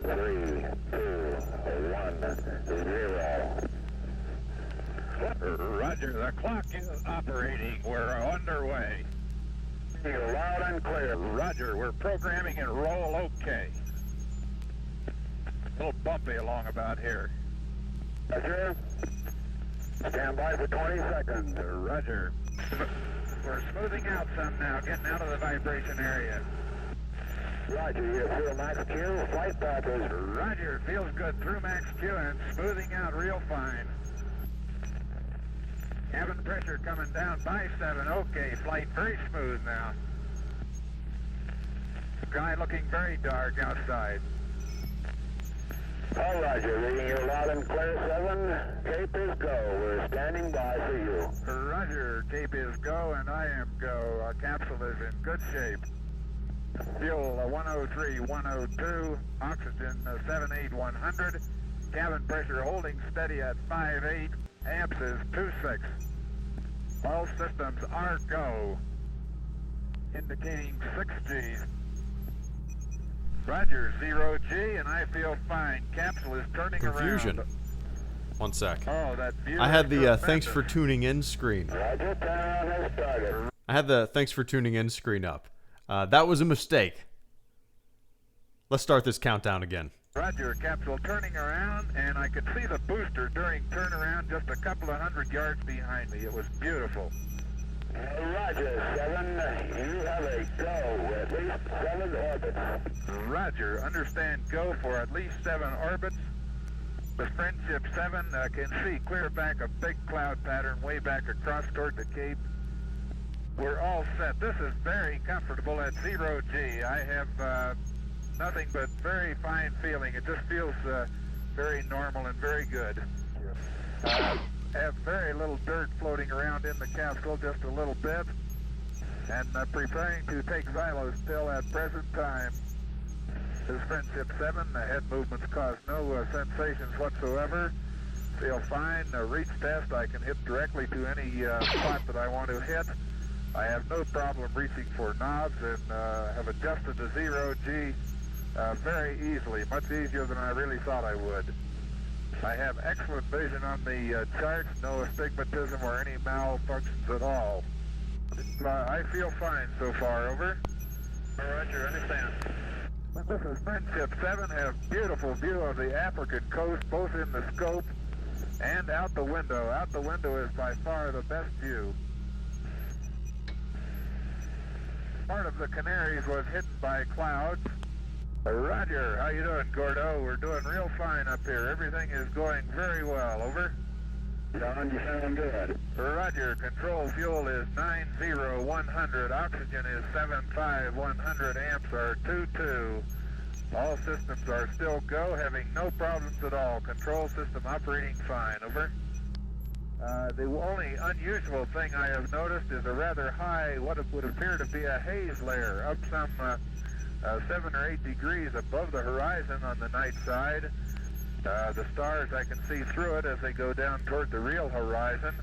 3, 2, 1, 0. Roger, the clock is operating. We're underway. You're loud and clear. Roger, we're programming and roll okay. A little bumpy along about here. Roger. Stand by for 20 seconds. Roger. We're smoothing out some now, getting out of the vibration area. Roger, you're through Max Q. Flight path is... Roger, feels good through Max Q and smoothing out real fine. Cabin pressure coming down by 7. Okay, flight very smooth now. Sky looking very dark outside. All Roger, reading you loud and clear 7. Cape is go. We're standing by for you. Roger, Cape is go and I am go. Our capsule is in good shape. Fuel 103, 102, oxygen 78,100. Cabin pressure holding steady at 5.8. Amps is 2.6. All systems are go, indicating 6G. Roger, 0G, and I feel fine. Capsule is turning Confusion. around. 1 sec. Oh, that view I had is the tremendous. thanks for tuning in screen. Roger, turn on has started. I had the thanks for tuning in screen up. That was a mistake. Let's start this countdown again. Roger, capsule turning around, and I could see the booster during turnaround just a couple of 100 yards behind me. It was beautiful. Roger, 7. You have a go. At least 7 orbits. Roger, understand go for at least 7 orbits. The Friendship 7 can see clear back a big cloud pattern way back across toward the Cape. We're all set. This is very comfortable at 0G. I have nothing but very fine feeling. It just feels very normal and very good. Have very little dirt floating around in the capsule, just a little bit. And preparing to take xylos still at present time. This is Friendship 7. The head movements cause no sensations whatsoever. Feel fine. Reach test, I can hit directly to any spot that I want to hit. I have no problem reaching for knobs and have adjusted to 0G very easily, much easier than I really thought I would. I have excellent vision on the charts, no astigmatism or any malfunctions at all. I feel fine so far, over. Roger, understand. This is Friendship 7, have beautiful view of the African coast, both in the scope and out the window. Out the window is by far the best view. Part of the Canaries was hidden by clouds. Roger, how you doing, Gordo? We're doing real fine up here. Everything is going very well, over. John, you sound good. Roger, control fuel is 90,100, oxygen is 75,100, amps are 22. All systems are still go, having no problems at all. Control system operating fine, over. The only unusual thing I have noticed is a rather high, what would appear to be a haze layer, up some 7 or 8 degrees above the horizon on the night side. The stars, I can see through it as they go down toward the real horizon,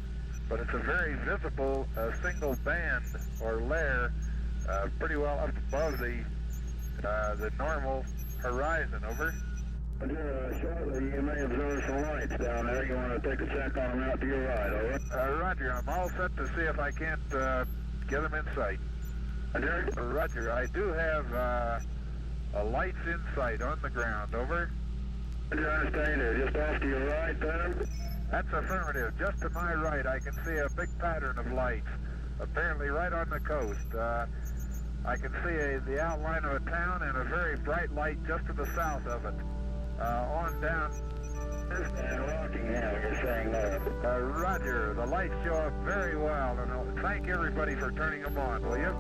but it's a very visible single band or layer pretty well up above the normal horizon, over. Shortly, you may observe some lights down there. You want to take a check on them out to your right, over? Roger, I'm all set to see if I can't get them in sight. Roger, I do have lights in sight on the ground, over. Roger, I understand. They're just off to your right, then? That's affirmative. Just to my right, I can see a big pattern of lights, apparently right on the coast. I can see the outline of a town and a very bright light just to the south of it. On down. And Rockingham, you're saying that. Roger, the lights show up very well, and I'll thank everybody for turning them on, will you?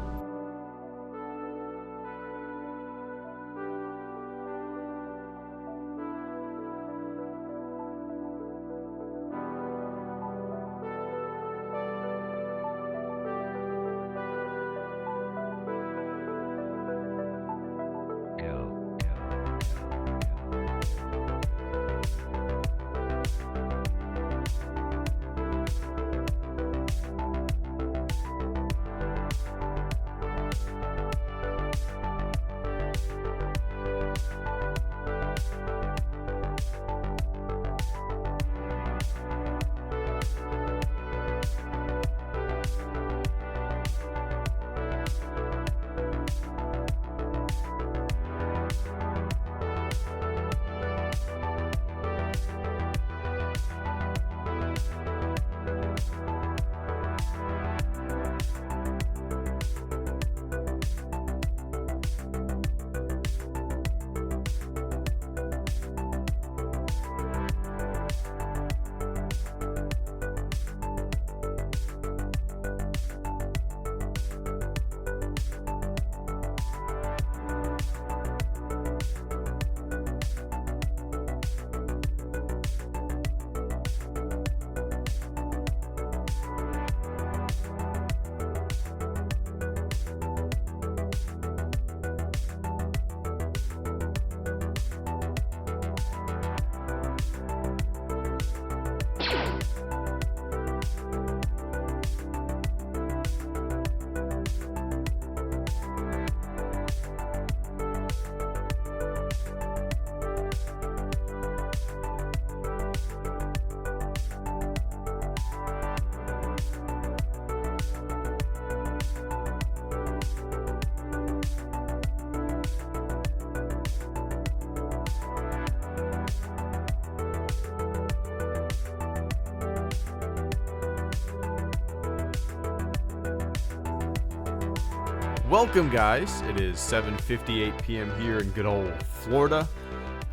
Welcome, guys. It is 7:58 p.m. here in good old Florida,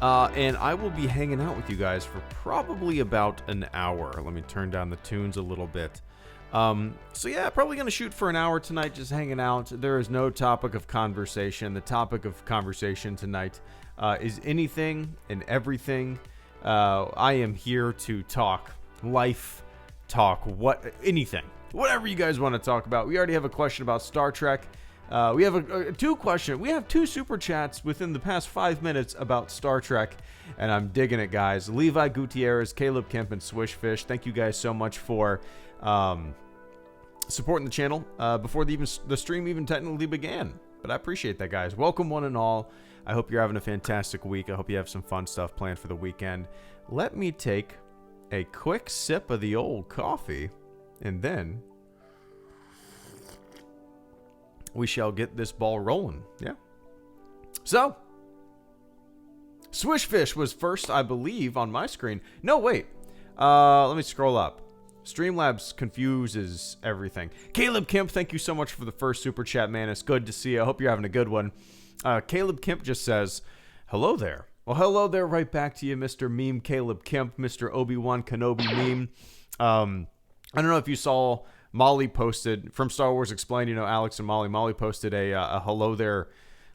and I will be hanging out with you guys for probably about an hour. Let me turn down the tunes a little bit. So yeah, probably going to shoot for an hour tonight, just hanging out. There is no topic of conversation. The topic of conversation tonight is anything and everything. I am here to talk life, talk anything, whatever you guys want to talk about. We already have a question about Star Trek. We have two super chats within the past 5 minutes about Star Trek, and I'm digging it, guys. Levi Gutierrez, Caleb Kemp, and Swishfish, thank you guys so much for supporting the channel before the stream even technically began. But I appreciate that, guys. Welcome, one and all. I hope you're having a fantastic week. I hope you have some fun stuff planned for the weekend. Let me take a quick sip of the old coffee, and then we shall get this ball rolling. Yeah. So, Swishfish was first, I believe, on my screen. No, wait. Let me scroll up. Streamlabs confuses everything. Caleb Kemp, thank you so much for the first super chat, man. It's good to see you. I hope you're having a good one. Caleb Kemp just says, hello there. Well, hello there right back to you, Mr. Meme Caleb Kemp, Mr. Obi-Wan Kenobi Meme. I don't know if you saw... Molly posted from Star Wars Explained, Alex and Molly posted a hello there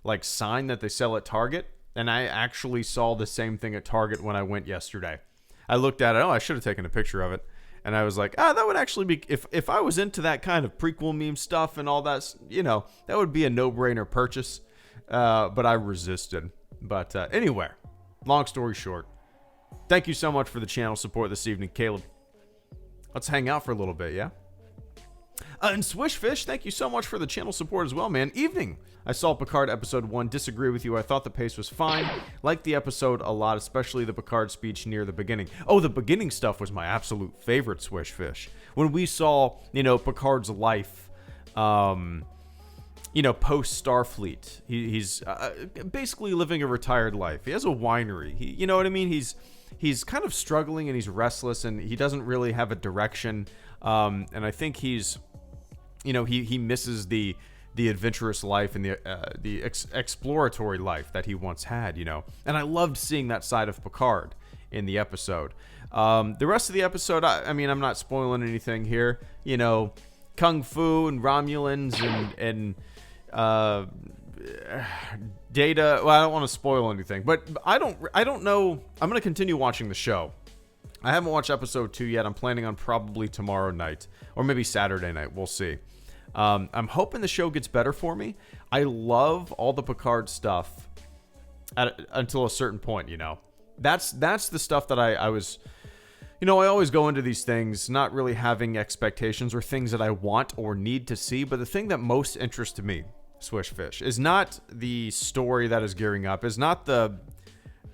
like sign that they sell at Target, and I actually saw the same thing at Target when I went yesterday. I looked at it, I should have taken a picture of it, and I was like, that would actually be, if I was into that kind of prequel meme stuff and all that, that would be a no-brainer purchase, but I resisted. But anyway, long story short, thank you so much for the channel support this evening, Caleb. Let's hang out for a little bit, yeah? And Swishfish, thank you so much for the channel support as well, man. Evening. I saw Picard episode 1. Disagree with you. I thought the pace was fine. Liked the episode a lot, especially the Picard speech near the beginning. Oh, the beginning stuff was my absolute favorite, Swishfish. When we saw, Picard's life, post Starfleet. He's basically living a retired life. He has a winery. You know what I mean? He's kind of struggling and he's restless and he doesn't really have a direction. And I think he's, he misses the adventurous life and the exploratory life that he once had, And I loved seeing that side of Picard in the episode. The rest of the episode, I'm not spoiling anything here. Kung Fu and Romulans and Data. Well, I don't want to spoil anything, but I don't know. I'm going to continue watching the show. I haven't watched episode 2 yet. I'm planning on probably tomorrow night or maybe Saturday night. We'll see. I'm hoping the show gets better for me. I love all the Picard stuff until a certain point, That's the stuff that I was... I always go into these things not really having expectations or things that I want or need to see, but the thing that most interests me, Swishfish, is not the story that is gearing up, is not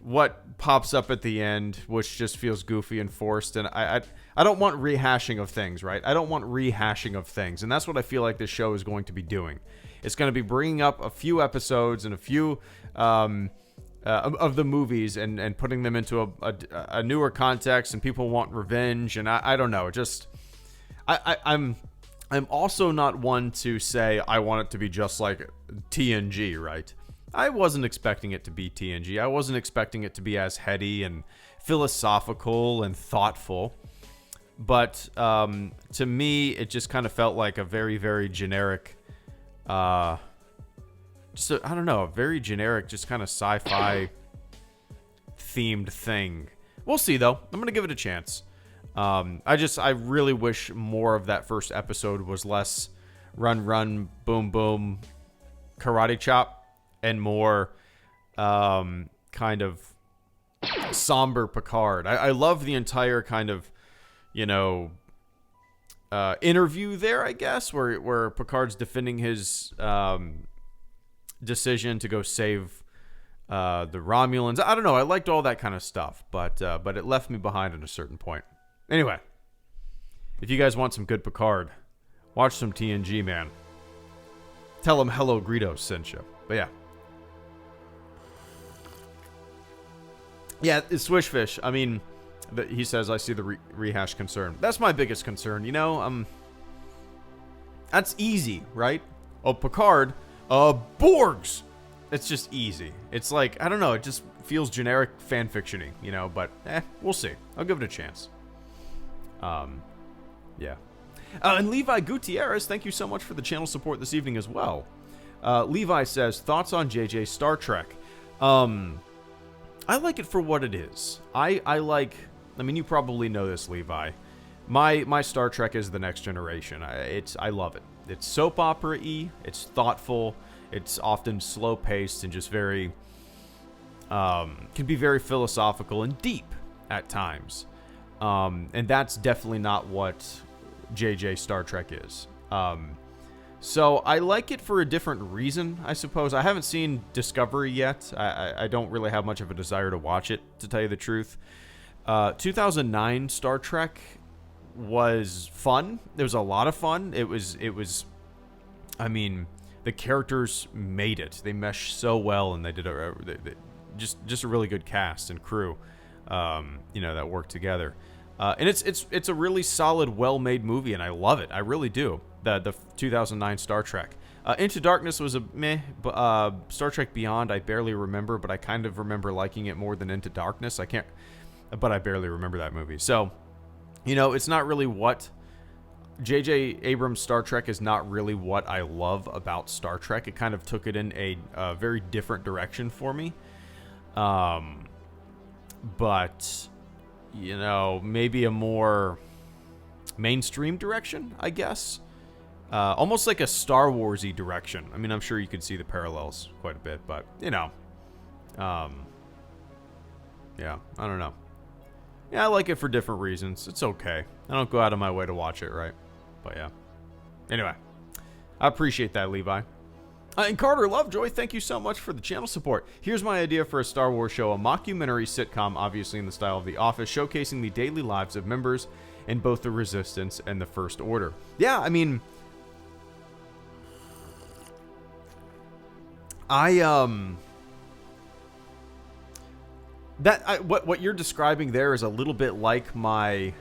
what pops up at the end, which just feels goofy and forced, and I don't want rehashing of things, right? I don't want rehashing of things, and that's what I feel like this show is going to be doing. It's going to be bringing up a few episodes and a few of the movies and putting them into a newer context, and people want revenge, and I don't know, I'm also not one to say I want it to be just like TNG, right? I wasn't expecting it to be TNG. I wasn't expecting it to be as heady and philosophical and thoughtful. But to me, it just kind of felt like a very, very generic, a very generic, just kind of sci-fi themed thing. We'll see, though. I'm going to give it a chance. I really wish more of that first episode was less run, boom, boom, karate chop. And more kind of somber Picard. I love the entire kind of, interview there, I guess, where Picard's defending his decision to go save the Romulans. I don't know. I liked all that kind of stuff, but it left me behind at a certain point. Anyway, if you guys want some good Picard, watch some TNG, man. Tell him HelloGreedo sent you. But yeah. Yeah, it's Swishfish. He says, I see the rehash concern. That's my biggest concern, That's easy, right? Oh, Picard Borgs. It's just easy. It's like, I don't know, it just feels generic fan fiction-y, you know, but we'll see. I'll give it a chance. Yeah. And Levi Gutierrez, thank you so much for the channel support this evening as well. Levi says, thoughts on JJ Star Trek? I like it for what it is. I mean, you probably know this, Levi. My Star Trek is the Next Generation. I love it. It's soap opera-y, it's thoughtful, it's often slow-paced and just very, can be very philosophical and deep at times. And that's definitely not what JJ Star Trek is. So I like it for a different reason, I suppose. I haven't seen Discovery yet. I don't really have much of a desire to watch it, to tell you the truth. 2009 Star Trek was fun. There was a lot of fun. It was, I mean, the characters made it. They meshed so well, and they did just a really good cast and crew, you know, that worked together. And it's a really solid, well-made movie, and I love it. I really do. The 2009 Star Trek. Into Darkness was a meh. Star Trek Beyond, I barely remember, but I kind of remember liking it more than Into Darkness. But I barely remember that movie. So, you know, it's not really what J.J. Abrams' Star Trek is not really what I love about Star Trek. It kind of took it in a very different direction for me. But, you know, maybe a more mainstream direction, I guess. Almost like a Star Wars-y direction. I mean, I'm sure you could see the parallels quite a bit, but, you know. Yeah, I don't know. Yeah, I like it for different reasons. It's okay. I don't go out of my way to watch it, right? But yeah. Anyway, I appreciate that, Levi. And Carter Lovejoy, thank you so much for the channel support. Here's my idea for a Star Wars show, a mockumentary sitcom, obviously in the style of The Office, showcasing the daily lives of members in both the Resistance and the First Order. Yeah, I mean, what you're describing there is a little bit like my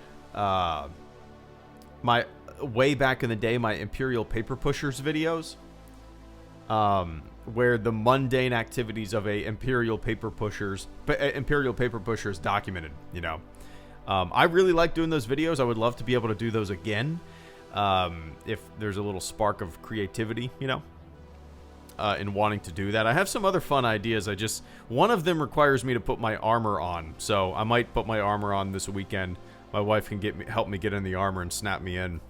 my way back in the day, my Imperial Paper Pushers videos, where the mundane activities of a Imperial Paper Pushers documented. You know, I really like doing those videos. I would love to be able to do those again, if there's a little spark of creativity, you know. In wanting to do that. I have some other fun ideas. One of them requires me to put my armor on, so I might put my armor on this weekend. My wife can help me get in the armor and snap me in.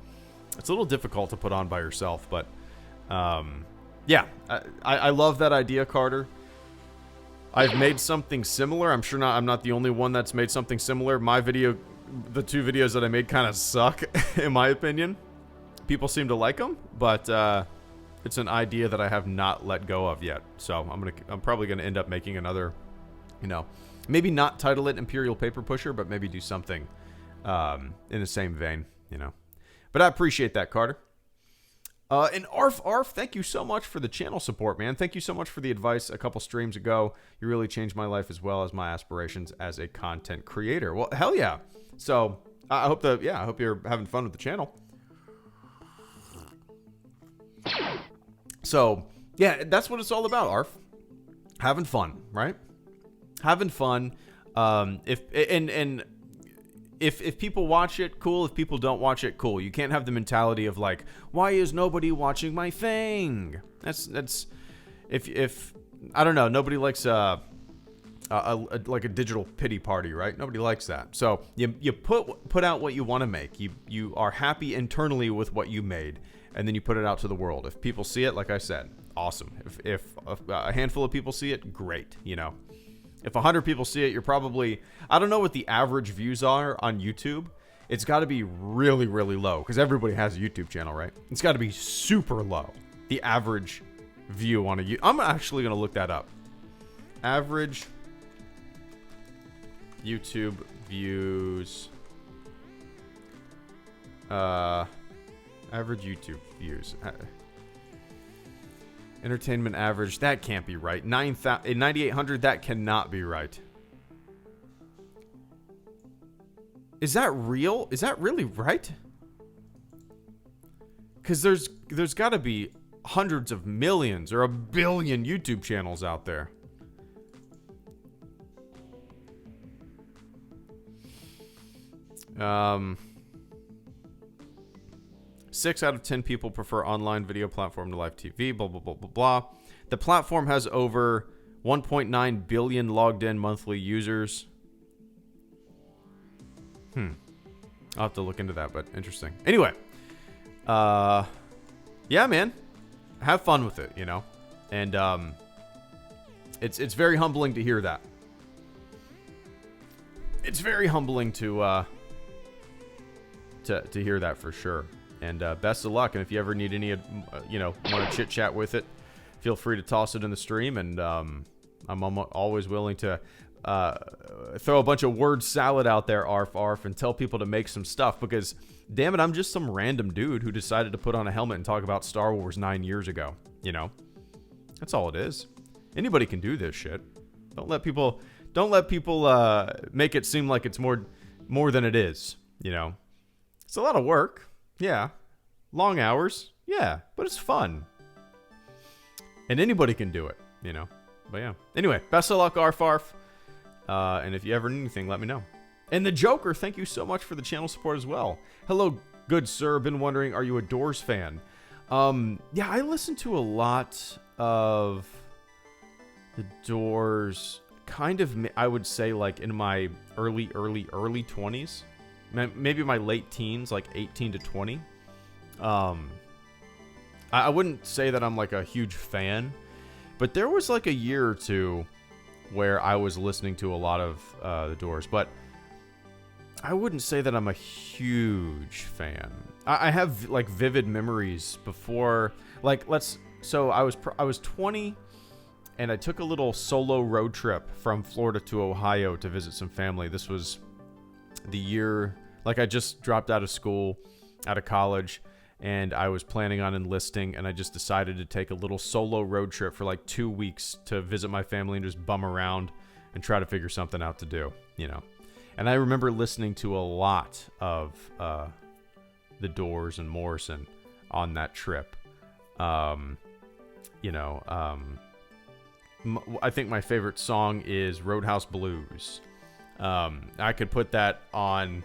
It's a little difficult to put on by yourself, but yeah, I love that idea, Carter. I've made something similar. I'm not the only one that's made something similar. The two videos that I made kind of suck, in my opinion. People seem to like them, but it's an idea that I have not let go of yet. So I'm probably gonna end up making another, you know, maybe not title it Imperial Paper Pusher, but maybe do something in the same vein, you know. But I appreciate that, Carter. And Arf, thank you so much for the channel support, man. Thank you so much for the advice a couple streams ago. You really changed my life as well as my aspirations as a content creator. Well, hell yeah. So I hope you're having fun with the channel. So, yeah, that's what it's all about, Arf. Having fun, right? Having fun. If people watch it, cool. If people don't watch it, cool. You can't have the mentality of like, why is nobody watching my thing? That's if I don't know, nobody likes like a digital pity party, right? Nobody likes that. So you put out what you want to make. You are happy internally with what you made, and then you put it out to the world. If people see it, like I said, awesome. If a handful of people see it, great. You know, if 100 people see it, you're probably, I don't know what the average views are on YouTube. It's got to be really, really low because everybody has a YouTube channel, right? It's got to be super low. The average view on I'm actually going to look that up. Average YouTube views. Average YouTube views. Entertainment average. That can't be right. 9,800. That cannot be right. Is that real? Is that really right? Because there's got to be hundreds of millions or a billion YouTube channels out there. Um, 6 out of 10 people prefer online video platform to live TV, blah, blah, blah, blah, blah. The platform has over 1.9 billion logged in monthly users. I'll have to look into that, but interesting. Anyway, yeah, man, have fun with it, you know, and it's very humbling to hear that. It's very humbling to hear that for sure. And best of luck. And if you ever need any, you know, want to chit chat with it, feel free to toss it in the stream. And I'm always willing to throw a bunch of word salad out there, arf, and tell people to make some stuff. Because, damn it, I'm just some random dude who decided to put on a helmet and talk about Star Wars 9 years ago. You know, that's all it is. Anybody can do this shit. Don't let people make it seem like it's more than it is. You know, it's a lot of work. Yeah. Long hours. Yeah. But it's fun. And anybody can do it, you know. But yeah. Anyway, best of luck, Arf. And if you ever need anything, let me know. And the Joker, thank you so much for the channel support as well. Hello, good sir. Been wondering, are you a Doors fan? Yeah, I listen to a lot of the Doors. Kind of, I would say, like in my early 20s. Maybe my late teens, like 18 to 20. I wouldn't say that I'm like a huge fan, but there was like a year or two where I was listening to a lot of the Doors, but I wouldn't say that I'm a huge fan. I have like vivid memories before, like so I was 20 and I took a little solo road trip from Florida to Ohio to visit some family. This was the year, like I just dropped out of school, out of college, and I was planning on enlisting, and I just decided to take a little solo road trip for like 2 weeks to visit my family and just bum around and try to figure something out to do, you know. And I remember listening to a lot of the Doors and Morrison on that trip. You know, I think my favorite song is Roadhouse Blues. I could put that on,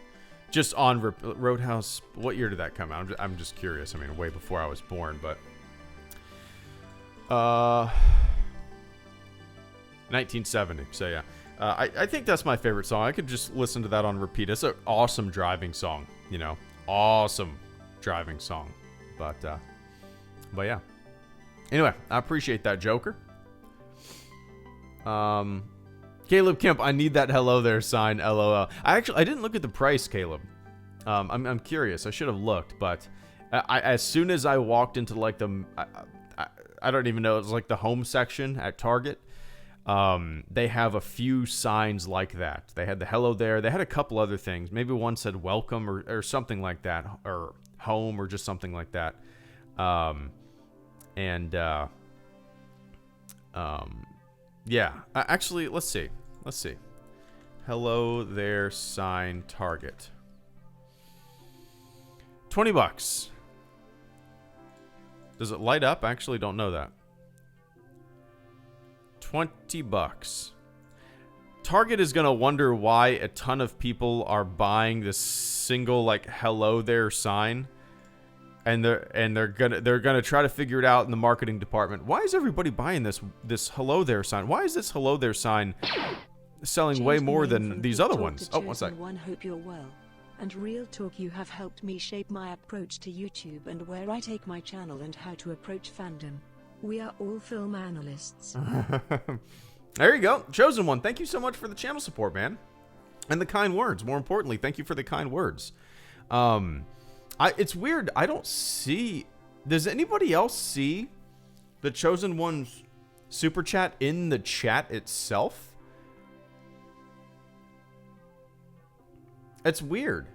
just on Roadhouse. What year did that come out? I'm just curious. I mean, way before I was born, but 1970. So yeah, I think that's my favorite song. I could just listen to that on repeat. It's an awesome driving song, you know, awesome driving song. But yeah. Anyway, I appreciate that, Joker. Caleb Kemp, I need that hello there sign, LOL. I didn't look at the price, Caleb. I'm curious. I should have looked, but as soon as I walked into like I don't even know, it was like the home section at Target. They have a few signs like that. They had the hello there. They had a couple other things. Maybe one said welcome or something like that, or home or just something like that. Yeah, actually, let's see. Hello there sign, Target. $20. Does it light up? I actually don't know that. $20. Target is gonna wonder why a ton of people are buying this single like hello there sign. And they're gonna try to figure it out in the marketing department. Why is everybody buying this hello there sign? Why is this hello there sign selling way more than these other ones? Oh, one sec. Hope you're well. And Real Talk, you have helped me shape my approach to YouTube and where I take my channel and how to approach fandom. We are all film analysts. There you go, Chosen One. Thank you so much for the channel support, man, and the kind words. More importantly, thank you for the kind words. It's weird. I don't see. Does anybody else see the Chosen One's super chat in the chat itself? It's weird.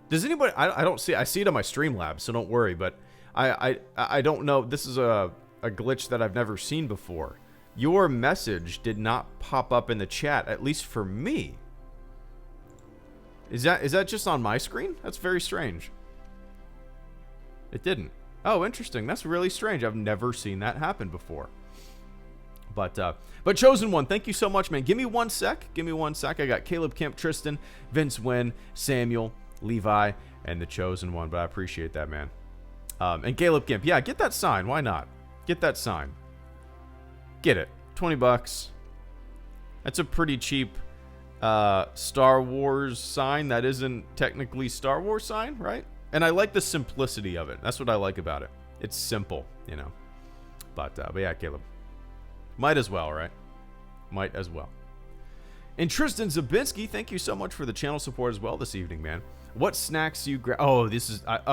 Does anybody? I don't see. I see it on my Streamlabs, so don't worry. But I don't know. This is a glitch that I've never seen before. Your message did not pop up in the chat, at least for me. Is that just on my screen? That's very strange. It didn't. Oh, interesting. That's really strange. I've never seen that happen before. But Chosen One, thank you so much, man. Give me 1 sec. I got Caleb Kemp, Tristan, Vince Wynn, Samuel, Levi, and the Chosen One. But I appreciate that, man. And Caleb Kemp, yeah, get that sign. Why not? Get that sign. Get it. $20. That's a pretty cheap Star Wars sign. That isn't technically Star Wars sign, right? And I like the simplicity of it. That's what I like about it. It's simple, you know. But yeah, Caleb. Might as well, right? Might as well. And Tristan Zabinski, thank you so much for the channel support as well this evening, man. What snacks you grab? Oh, this is that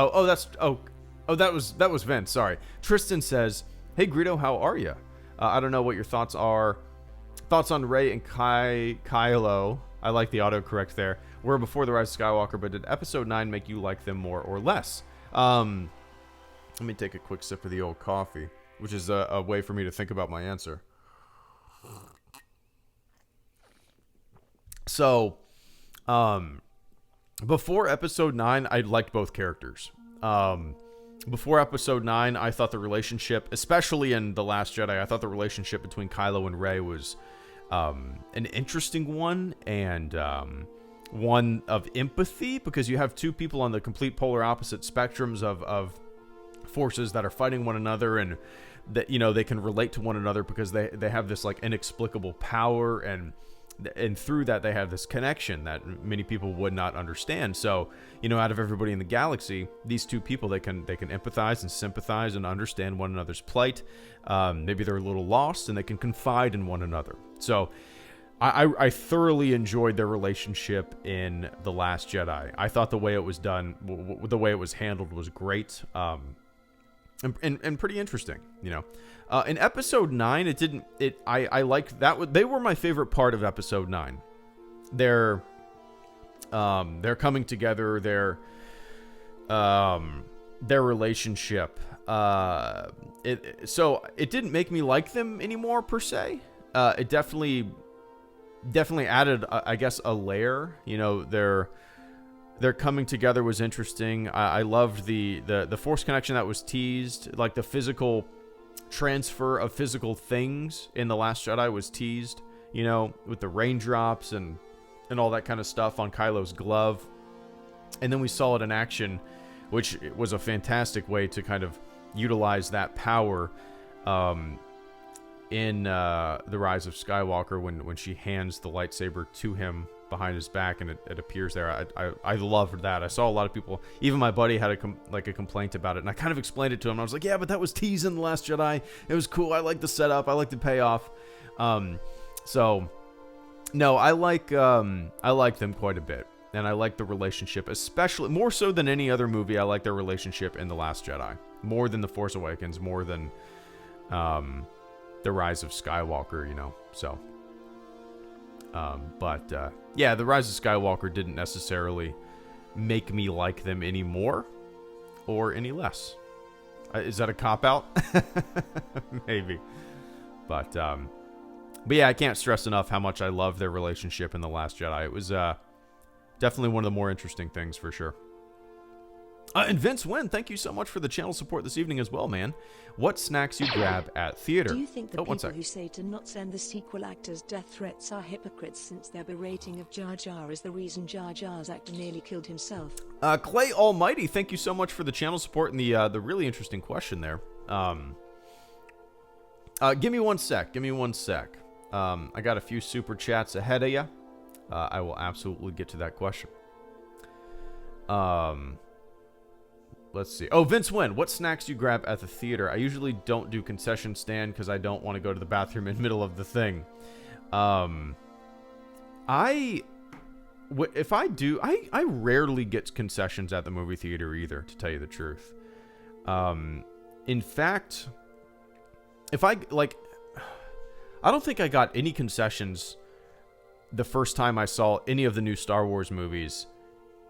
was Vince. Sorry. Tristan says, "Hey Greedo, how are you? I don't know what your thoughts are. Thoughts on Rey and Kylo? I like the autocorrect there. Were before the Rise of Skywalker, but did Episode 9 make you like them more or less?" Let me take a quick sip of the old coffee, which is a way for me to think about my answer. So, before Episode 9, I liked both characters. Before Episode 9, I thought the relationship, especially in The Last Jedi, I thought the relationship between Kylo and Rey was an interesting one, and one of empathy, because you have two people on the complete polar opposite spectrums of forces that are fighting one another, and that, you know, they can relate to one another because they have this like inexplicable power, and through that they have this connection that many people would not understand. So, you know, out of everybody in the galaxy, these two people, they can empathize and sympathize and understand one another's plight. Maybe they're a little lost, and they can confide in one another. So I thoroughly enjoyed their relationship in The Last Jedi. I thought the way it was done, the way it was handled, was great, and pretty interesting, you know. In Episode 9, I liked that. They were my favorite part of Episode 9. They're coming together, their relationship. So it didn't make me like them anymore per se. It definitely added, I guess, a layer. You know, their coming together was interesting. I loved the Force connection that was teased, like the physical transfer of physical things in The Last Jedi was teased, you know, with the raindrops and all that kind of stuff on Kylo's glove. And then we saw it in action, which was a fantastic way to kind of utilize that power in The Rise of Skywalker when she hands the lightsaber to him behind his back, and it appears there. I loved that. I saw a lot of people, even my buddy had a complaint about it, and I kind of explained it to him. I was like, yeah, but that was teased in The Last Jedi. It was cool. I like the setup. I like the payoff. So no, I like them quite a bit, and I like the relationship, especially more so than any other movie. I like their relationship in The Last Jedi more than The Force Awakens, more than The Rise of Skywalker, you know. So yeah, The Rise of Skywalker didn't necessarily make me like them any more or any less. Is that a cop-out? Maybe. But yeah, I can't stress enough how much I love their relationship in The Last Jedi. It was definitely one of the more interesting things, for sure. And Vince Wynn, thank you so much for the channel support this evening as well, man. What snacks you grab at theater? Do you think the people who say to not send the sequel actors death threats are hypocrites, since their berating of Jar Jar is the reason Jar Jar's actor nearly killed himself? Clay Almighty, thank you so much for the channel support and the really interesting question there. Give me one sec. I got a few super chats ahead of you. I will absolutely get to that question. Let's see. Oh, Vince Wynn, what snacks do you grab at the theater? I usually don't do concession stand because I don't want to go to the bathroom in the middle of the thing. If I do, I rarely get concessions at the movie theater either, to tell you the truth. In fact, I don't think I got any concessions the first time I saw any of the new Star Wars movies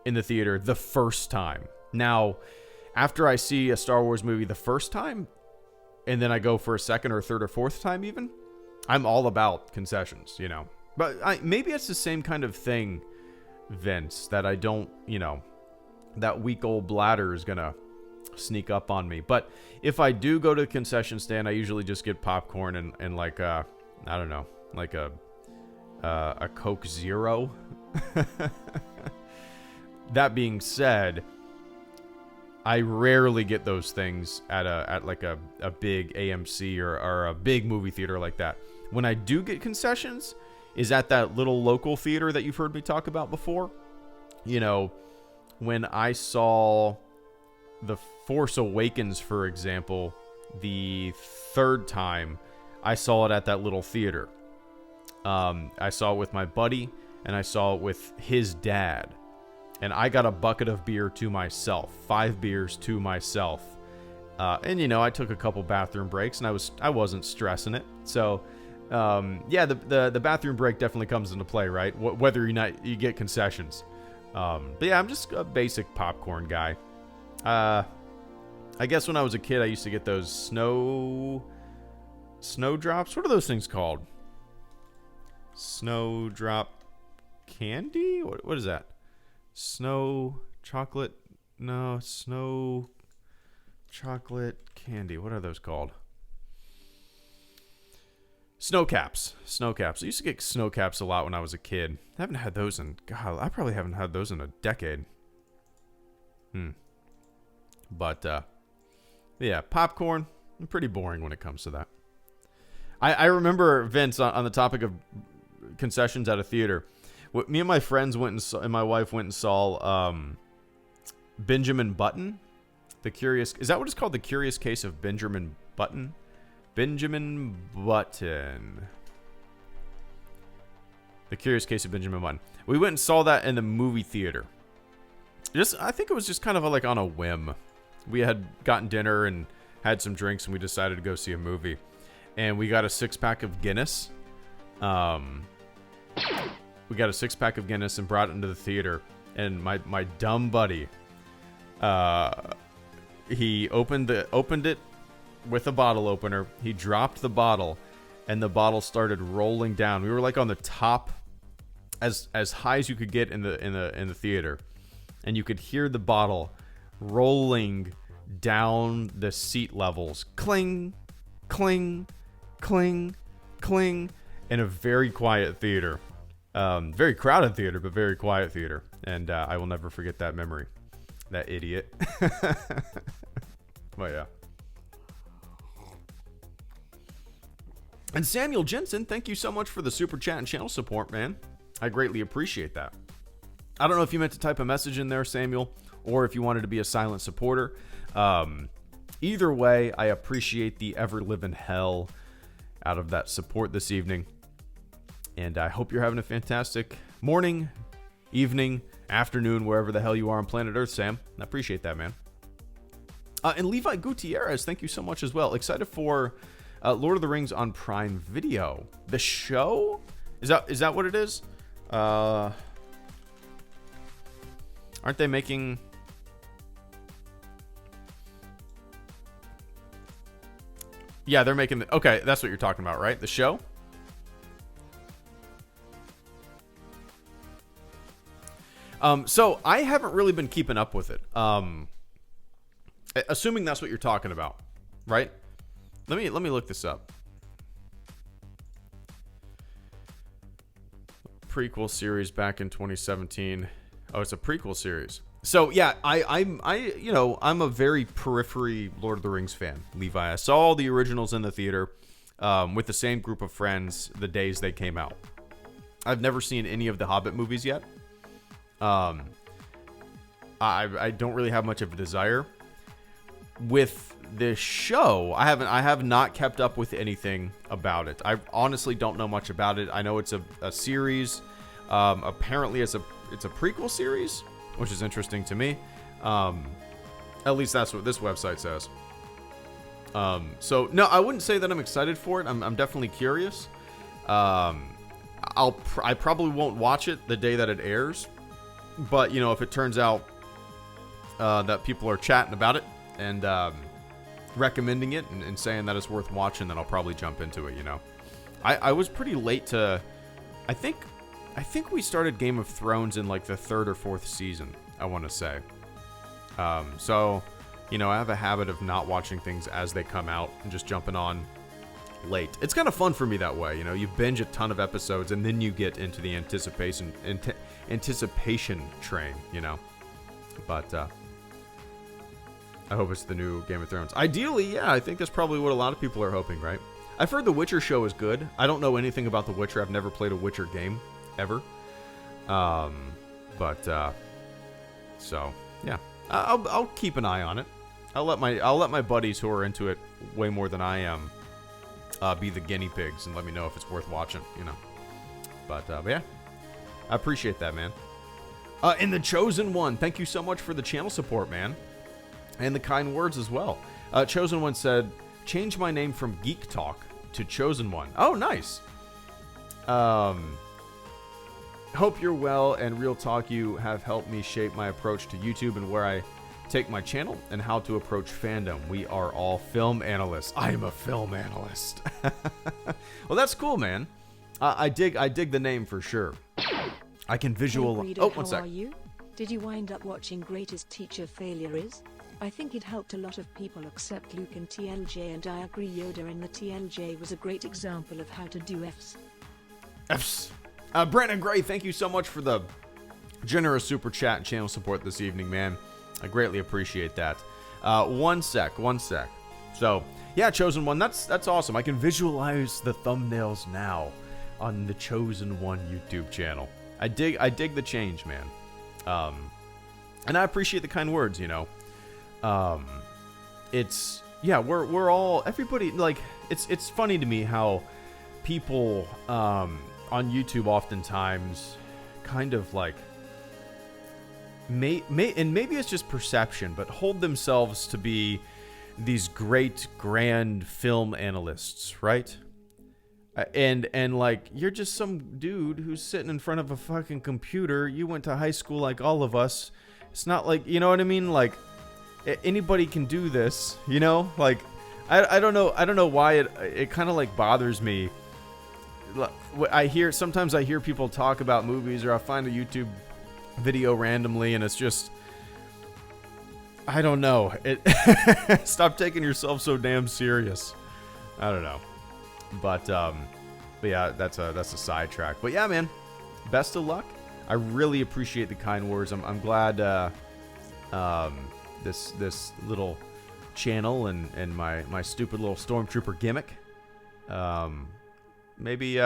in the theater the first time. Now, after I see a Star Wars movie the first time, and then I go for a second or third or fourth time even, I'm all about concessions, you know. But maybe it's the same kind of thing, Vince, that I don't, you know, that weak old bladder is gonna sneak up on me. But if I do go to the concession stand, I usually just get popcorn and like I don't know, like a Coke Zero. That being said, I rarely get those things at like a big AMC or a big movie theater like that. When I do get concessions, is at that little local theater that you've heard me talk about before. You know, when I saw The Force Awakens, for example, the third time, I saw it at that little theater. I saw it with my buddy, and I saw it with his dad. And I got a bucket of beer to myself, 5 beers to myself. And, you know, I took a couple bathroom breaks, and I wasn't stressing it. So, yeah, the bathroom break definitely comes into play, right? Whether or not you get concessions. But yeah, I'm just a basic popcorn guy. I guess when I was a kid, I used to get those snowdrops. What are those things called? Snowdrop candy? What is that? Snow chocolate? No, snow chocolate candy. What are those called? Snow caps. I used to get snow caps a lot when I was a kid. I haven't had those I probably haven't had those in a decade. But, yeah, popcorn, I'm pretty boring when it comes to that. I remember, Vince, on the topic of concessions at a theater, me and my friends and my wife went and saw Benjamin Button. Is that what it's called? The Curious Case of Benjamin Button? Benjamin Button. The Curious Case of Benjamin Button. We went and saw that in the movie theater. I think it was just kind of like on a whim. We had gotten dinner and had some drinks, and we decided to go see a movie. And we got a 6-pack of Guinness. We got a 6-pack of Guinness and brought it into the theater. And my dumb buddy, he opened it with a bottle opener. He dropped the bottle, and the bottle started rolling down. We were like on the top, as high as you could get in the theater, and you could hear the bottle rolling down the seat levels, cling, cling, cling, cling, in a very quiet theater. Very crowded theater, but very quiet theater. And I will never forget that memory. That idiot. But yeah. And Samuel Jensen, thank you so much for the super chat and channel support, man. I greatly appreciate that. I don't know if you meant to type a message in there, Samuel, or if you wanted to be a silent supporter. Either way, I appreciate the ever-living hell out of that support this evening. And I hope you're having a fantastic morning, evening, afternoon, wherever the hell you are on planet Earth, Sam. I appreciate that, man. And Levi Gutierrez, thank you so much as well. Excited for Lord of the Rings on Prime Video. The show? Is that what it is? Aren't they making... Yeah, they're making... Okay, that's what you're talking about, right? The show? So I haven't really been keeping up with it. Assuming that's what you're talking about, right? Let me look this up. Prequel series back in 2017. Oh, it's a prequel series. So yeah, I'm a very periphery Lord of the Rings fan, Levi. I saw all the originals in the theater with the same group of friends the days they came out. I've never seen any of the Hobbit movies yet. I don't really have much of a desire. With this show, I have not kept up with anything about it. I honestly don't know much about it. I know it's a series. Apparently it's a prequel series, which is interesting to me. At least that's what this website says. So no, I wouldn't say that I'm excited for it. I'm definitely curious. I probably won't watch it the day that it airs. But, you know, if it turns out that people are chatting about it and recommending it and saying that it's worth watching, then I'll probably jump into it, you know. I was pretty late to... I think we started Game of Thrones in, like, the 3rd or 4th season, I want to say. So, You know, I have a habit of not watching things as they come out and just jumping on late. It's kind of fun for me that way. You know, you binge a ton of episodes and then you get into the anticipation train, you know. But I hope it's the new Game of Thrones. Ideally, yeah, I think that's probably what a lot of people are hoping, right? I've heard the Witcher show is good. I don't know anything about the Witcher. I've never played a Witcher game ever. So yeah, I'll keep an eye on it. I'll let my buddies who are into it way more than I am be the guinea pigs and let me know if it's worth watching, you know. But yeah, I appreciate that, man. And the Chosen One, thank you so much for the channel support, man, and the kind words as well. Chosen One said, "Change my name from Geek Talk to Chosen One." Oh, nice. Hope you're well, and Real Talk, you have helped me shape my approach to YouTube and where I take my channel and how to approach fandom. We are all film analysts. I am a film analyst. Well, that's cool, man. I dig the name for sure. I can visualize. Oh, one sec. How are you? Did you wind up watching Greatest Teacher Failure Is? I think it helped a lot of people accept Luke and TLJ, and I agree Yoda in the TLJ was a great example of how to do Fs. Fs. Brandon Gray, thank you so much for the generous super chat and channel support this evening, man. I greatly appreciate that. One sec. So, yeah, Chosen One, that's awesome. I can visualize the thumbnails now on the Chosen One YouTube channel. I dig the change, man. And I appreciate the kind words, you know. It's, yeah, we're all, everybody, like, it's funny to me how people, on YouTube oftentimes kind of like and maybe it's just perception, but hold themselves to be these great grand film analysts, right? And like, you're just some dude who's sitting in front of a fucking computer. You went to high school like all of us. It's not like, you know what I mean? Like, anybody can do this, you know? Like, I don't know why it kind of like bothers me. Sometimes I hear people talk about movies, or I find a YouTube video randomly, and it's just, I don't know. Stop taking yourself so damn serious. I don't know. But yeah, that's a sidetrack. But yeah, man, best of luck. I really appreciate the kind words. I'm glad this little channel and my stupid little stormtrooper gimmick maybe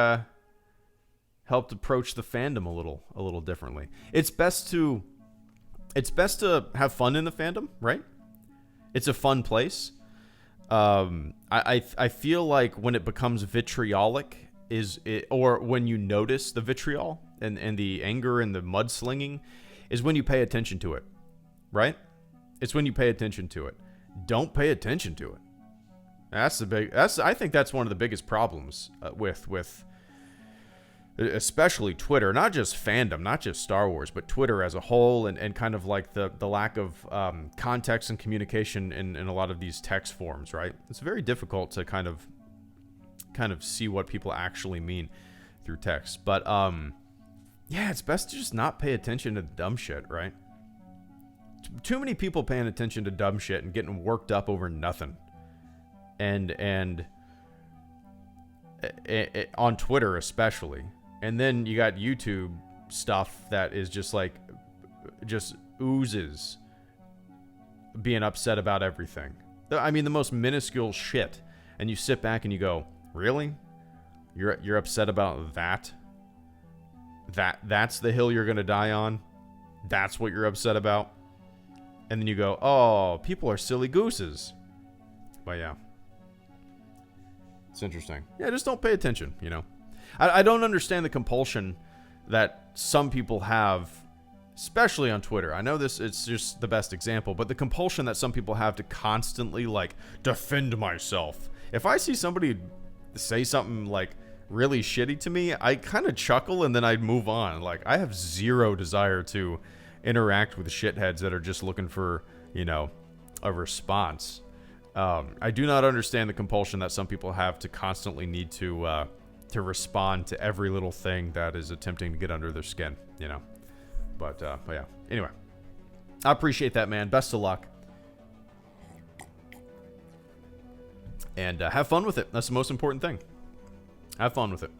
helped approach the fandom a little differently. It's best to have fun in the fandom, right? It's a fun place. I feel like when it becomes vitriolic or when you notice the vitriol and the anger and the mudslinging is when you pay attention to it, right? It's when you pay attention to it. Don't pay attention to it. I think that's one of the biggest problems with especially Twitter, not just fandom, not just Star Wars, but Twitter as a whole, and kind of like the lack of context and communication in a lot of these text forms, right? It's very difficult to kind of see what people actually mean through text. But yeah, it's best to just not pay attention to the dumb shit, right? Too many people paying attention to dumb shit and getting worked up over nothing. And on Twitter especially. And then you got YouTube stuff that is just oozes being upset about everything. I mean, the most minuscule shit. And you sit back and you go, really? You're upset about that? That's the hill you're going to die on? That's what you're upset about? And then you go, oh, people are silly gooses. But yeah. It's interesting. Yeah, just don't pay attention, you know. I don't understand the compulsion that some people have, especially on Twitter. I know it's just the best example, but the compulsion that some people have to constantly, like, defend myself. If I see somebody say something, like, really shitty to me, I kind of chuckle and then I move on. Like, I have zero desire to interact with shitheads that are just looking for, you know, a response. I do not understand the compulsion that some people have to constantly need to respond to every little thing that is attempting to get under their skin, you know. But yeah. Anyway, I appreciate that, man. Best of luck. And have fun with it. That's the most important thing. Have fun with it.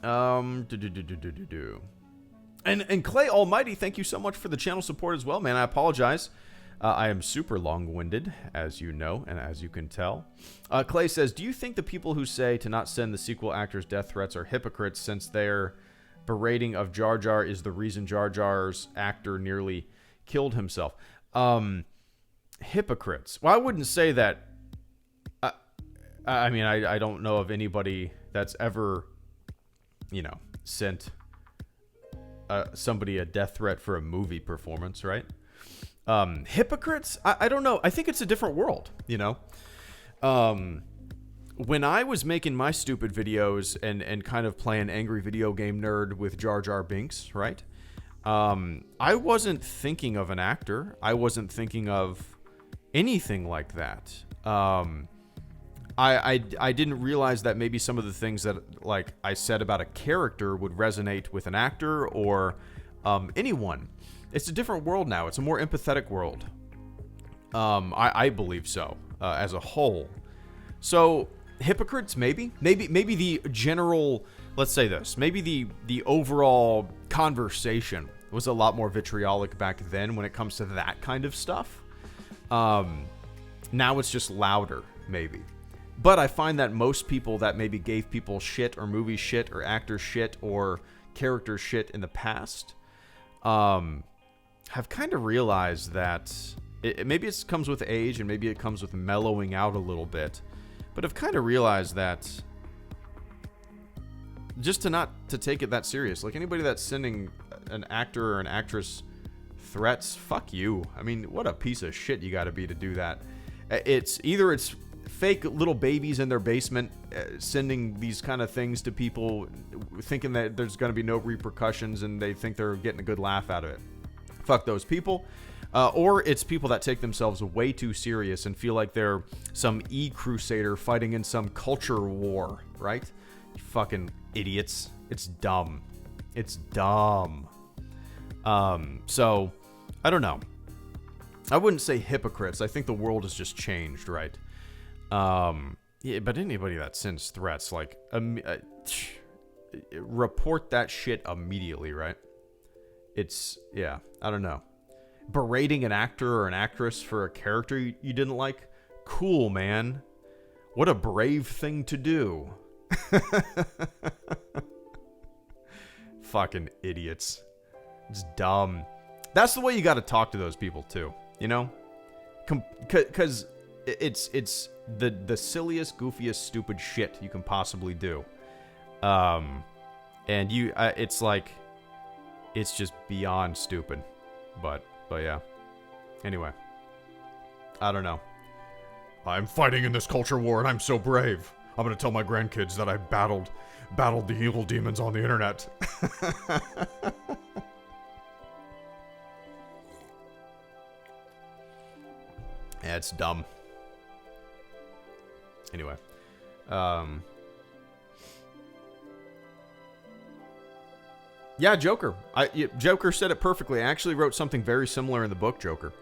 And Clay Almighty, thank you so much for the channel support as well, man. I apologize. I am super long-winded, as you know, and as you can tell. Clay says, do you think the people who say to not send the sequel actors death threats are hypocrites, since their berating of Jar Jar is the reason Jar Jar's actor nearly killed himself? Hypocrites. Well, I wouldn't say that. I mean, I don't know of anybody that's ever, you know, sent somebody a death threat for a movie performance, right? Hypocrites? I don't know. I think it's a different world, you know? When I was making my stupid videos and kind of playing angry video game nerd with Jar Jar Binks, right? I wasn't thinking of an actor. I wasn't thinking of anything like that. I didn't realize that maybe some of the things that, like, I said about a character would resonate with an actor or anyone. It's a different world now. It's a more empathetic world. I believe so, as a whole. So, hypocrites, maybe? Maybe the general, let's say this, maybe the overall conversation was a lot more vitriolic back then when it comes to that kind of stuff. Now it's just louder, maybe. But I find that most people that maybe gave people shit or movie shit or actor shit or character shit in the past have kind of realized that maybe it comes with age and maybe it comes with mellowing out a little bit, but have kind of realized that just to take it that serious. Like, anybody that's sending an actor or an actress threats, fuck you. I mean, what a piece of shit you got to be to do that. It's either it's fake little babies in their basement sending these kind of things to people thinking that there's going to be no repercussions and they think they're getting a good laugh out of it. Fuck those people. Or it's people that take themselves way too serious and feel like they're some e-crusader fighting in some culture war, right? You fucking idiots. It's dumb. It's dumb. So, I don't know. I wouldn't say hypocrites. I think the world has just changed, right? Yeah, but anybody that sends threats, like, report that shit immediately, right? It's, yeah, I don't know. Berating an actor or an actress for a character you didn't like? Cool, man. What a brave thing to do. Fucking idiots. It's dumb. That's the way you got to talk to those people, too. You know? Because it's the silliest, goofiest, stupid shit you can possibly do. And you, it's like, it's just beyond stupid. But yeah. Anyway. I don't know. I'm fighting in this culture war and I'm so brave. I'm gonna tell my grandkids that I battled the evil demons on the internet. Yeah, it's dumb. Anyway. Yeah, Joker. Joker said it perfectly. I actually wrote something very similar in the book, Joker.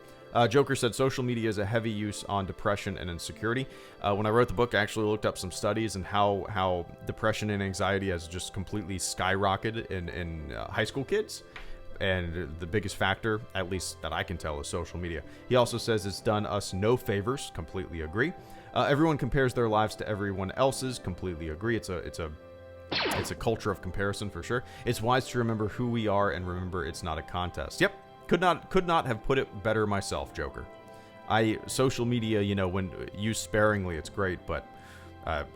Joker said social media is a heavy use on depression and insecurity. When I wrote the book, I actually looked up some studies and how depression and anxiety has just completely skyrocketed in high school kids. And the biggest factor, at least that I can tell, is social media. He also says it's done us no favors. Completely agree. Everyone compares their lives to everyone else's. Completely agree. It's a culture of comparison for sure. It's wise to remember who we are and remember it's not a contest. Yep. Could not have put it better myself, Joker. Social media, you know, when used sparingly, it's great, but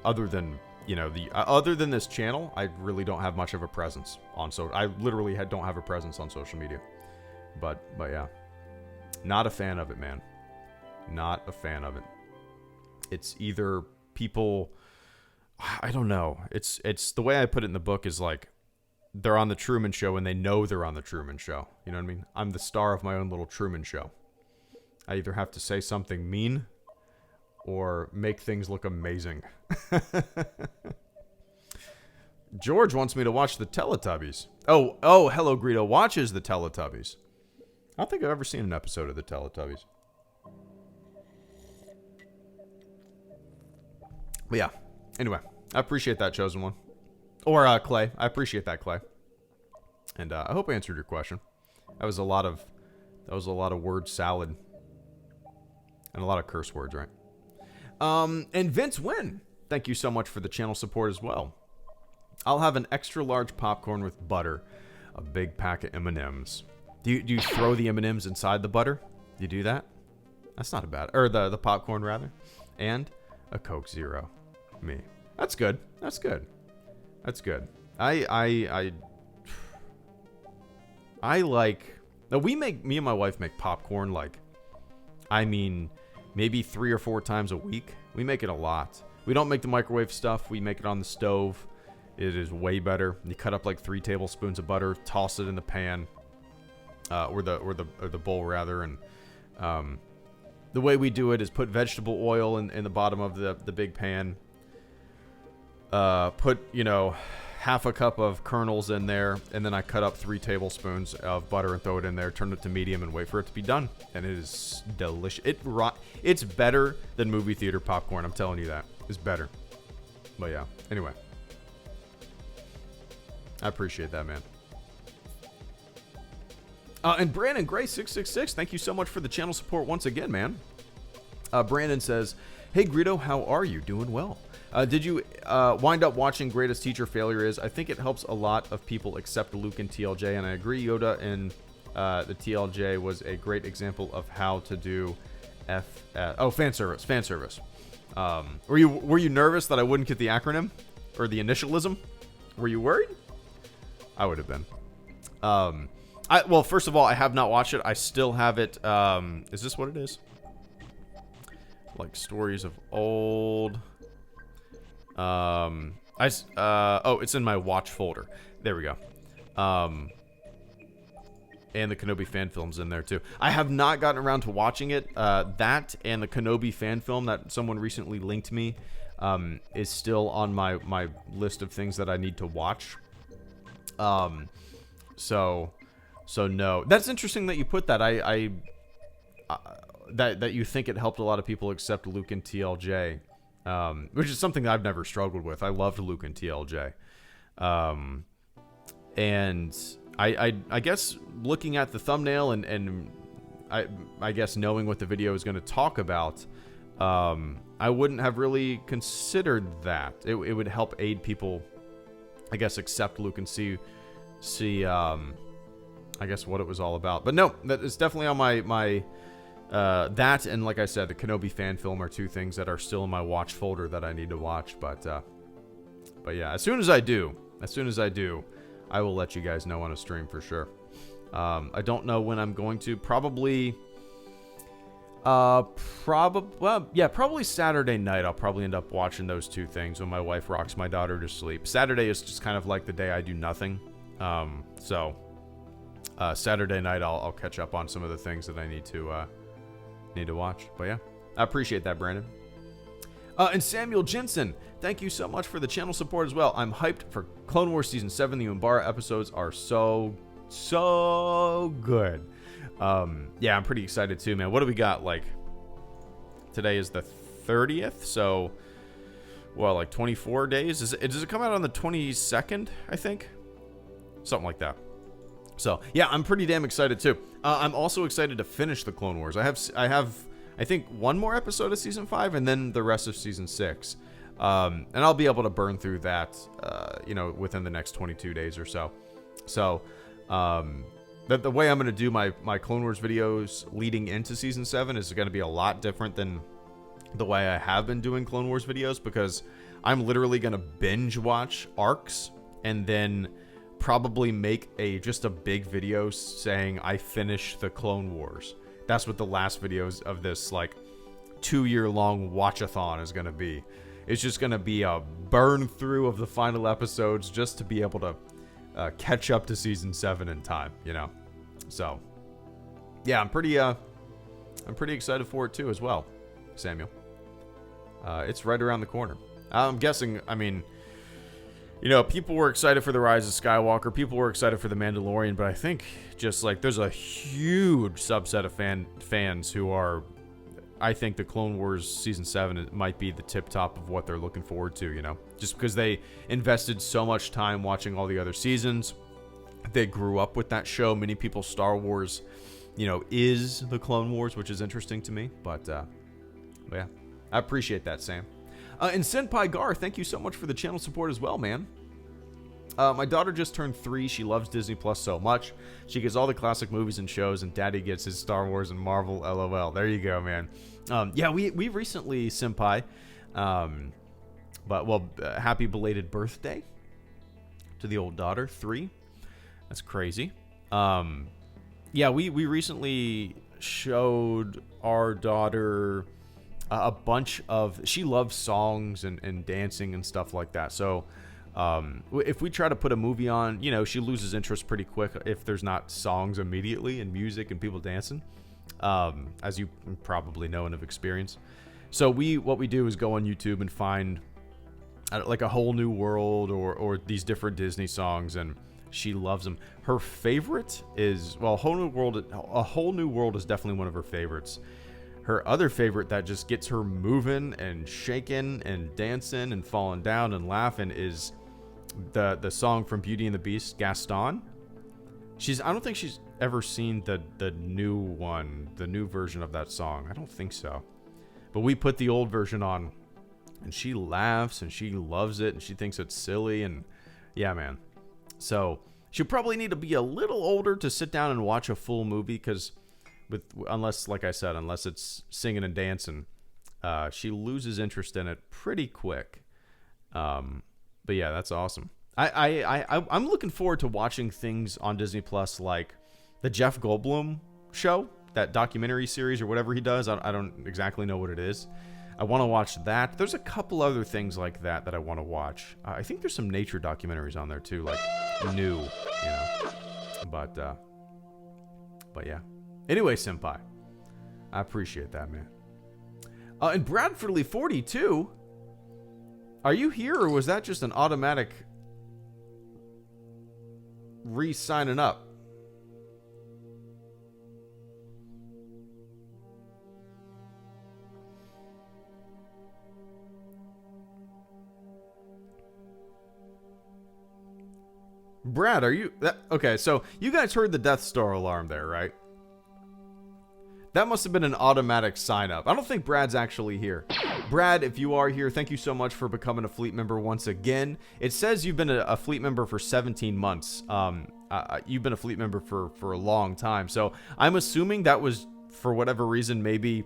other than this channel, I really don't have much of a presence on I literally don't have a presence on social media. But yeah. Not a fan of it, man. Not a fan of it. It's either people, I don't know. It's the way I put it in the book is like, they're on the Truman Show and they know they're on the Truman Show. You know what I mean? I'm the star of my own little Truman Show. I either have to say something mean or make things look amazing. George wants me to watch the Teletubbies. Oh, HelloGreedo watches the Teletubbies. I don't think I've ever seen an episode of the Teletubbies. But yeah, anyway, I appreciate that, Chosen One. Or Clay. I appreciate that, Clay. And I hope I answered your question. That was a lot of word salad. And a lot of curse words, right? And Vince Wynn, thank you so much for the channel support as well. I'll have an extra large popcorn with butter, a big pack of M&Ms. Do you throw the M&Ms inside the butter? Do you do that? That's not a bad, or the popcorn rather. And a Coke Zero. Me. That's good. That's good. That's good. I like, now me and my wife make popcorn like, I mean, maybe 3 or 4 times a week. We make it a lot. We don't make the microwave stuff. We make it on the stove. It is way better. You cut up like 3 tablespoons of butter, toss it in the pan, or the bowl rather, and the way we do it is put vegetable oil in the bottom of the big pan. Put, half a cup of kernels in there, and then I cut up 3 tablespoons of butter and throw it in there, turn it to medium, and wait for it to be done. And it is delicious. It's better than movie theater popcorn. I'm telling you that. It's better. But yeah, anyway. I appreciate that, man. And Brandon Gray 666, thank you so much for the channel support once again, man. Brandon says, "Hey Greedo, how are you? Doing well. Did you wind up watching Greatest Teacher Failure Is? I think it helps a lot of people except Luke and TLJ, and I agree Yoda in the TLJ was a great example of how to do fan service. Were you nervous that I wouldn't get the acronym or the initialism? Were you worried? I would have been. Well, first of all, I have not watched it. I still have it. Is this what it is? Like stories of old. It's in my watch folder. There we go. And the Kenobi fan film's in there too. I have not gotten around to watching it. That and the Kenobi fan film that someone recently linked me is still on my list of things that I need to watch. So no. That's interesting that you put that. That you think it helped a lot of people except Luke and TLJ. Which is something that I've never struggled with. I loved Luke and TLJ. And I guess looking at the thumbnail and I guess knowing what the video is going to talk about, I wouldn't have really considered that. It would help aid people, I guess, accept Luke and see I guess what it was all about. But no, that is definitely on my that, and like I said, the Kenobi fan film are 2 things that are still in my watch folder that I need to watch. But yeah, as soon as I do, I will let you guys know on a stream for sure. I don't know when I'm going to. Probably Saturday night. I'll probably end up watching those 2 things when my wife rocks my daughter to sleep. Saturday is just kind of like the day I do nothing. So Saturday night I'll catch up on some of the things that I need to watch. But yeah, I appreciate that, Brandon. And Samuel Jensen, thank you so much for the channel support as well. I'm hyped for Clone Wars Season 7. The Umbara episodes are so good. Yeah, I'm pretty excited too, man. What do we got? Like, today is the 30th, so, well, like 24 days? Does it come out on the 22nd, I think? Something like that. So, yeah, I'm pretty damn excited too. I'm also excited to finish the Clone Wars. I have, I think, 1 more episode of Season 5 and then the rest of Season 6. And I'll be able to burn through that, within the next 22 days or so. So, the way I'm going to do my Clone Wars videos leading into Season 7 is going to be a lot different than the way I have been doing Clone Wars videos, because I'm literally going to binge watch arcs and then probably make just a big video saying I finished the Clone Wars. That's what the last videos of this like 2-year-long watch-a-thon is going to be. It's just going to be a burn through of the final episodes just to be able to catch up to Season 7 in time, So, yeah, I'm pretty excited for it too as well, Samuel. It's right around the corner. I'm guessing, people were excited for The Rise of Skywalker. People were excited for The Mandalorian. But I think just like there's a huge subset of fans who are, I think the Clone Wars Season 7 might be the tip-top of what they're looking forward to, you know? Just because they invested so much time watching all the other seasons. They grew up with that show. Many people, Star Wars, you know, is the Clone Wars, which is interesting to me. But yeah, I appreciate that, Sam. And Senpai Gar, thank you so much for the channel support as well, man. My daughter just turned 3. She loves Disney Plus so much. She gets all the classic movies and shows, and Daddy gets his Star Wars and Marvel. LOL. There you go, man. Yeah, we recently, Senpai, happy belated birthday to the old daughter, 3. That's crazy. Yeah, we recently showed our daughter a bunch of... She loves songs and dancing and stuff like that, so... if we try to put a movie on, you know, she loses interest pretty quick if there's not songs immediately and music and people dancing, as you probably know and have experienced. So what we do is go on YouTube and find like A Whole New World or these different Disney songs, and she loves them. Her favorite is, well, A Whole New World is definitely one of her favorites. Her other favorite that just gets her moving and shaking and dancing and falling down and laughing is the song from Beauty and the Beast, Gaston. I don't think she's ever seen the new one, the new version of that song. I don't think so. But we put the old version on, and she laughs and she loves it and she thinks it's silly, and yeah, man. So she'll probably need to be a little older to sit down and watch a full movie, because unless, like I said, unless it's singing and dancing, she loses interest in it pretty quick. But yeah, that's awesome. I'm looking forward to watching things on Disney Plus like the Jeff Goldblum show, that documentary series or whatever he does. I don't exactly know what it is. I want to watch that. There's a couple other things like that I want to watch. I think there's some nature documentaries on there too, like new, you know. But yeah. Anyway, Senpai, I appreciate that, man. And Bradfordly 42, are you here, or was that just an automatic re-signing up? Brad, are you... Okay, so you guys heard the Death Star alarm there, right? That must have been an automatic sign up. I don't think Brad's actually here. Brad, if you are here, thank you so much for becoming a fleet member once again. It says you've been a fleet member for 17 months. You've been a fleet member for a long time. So I'm assuming that was, for whatever reason, maybe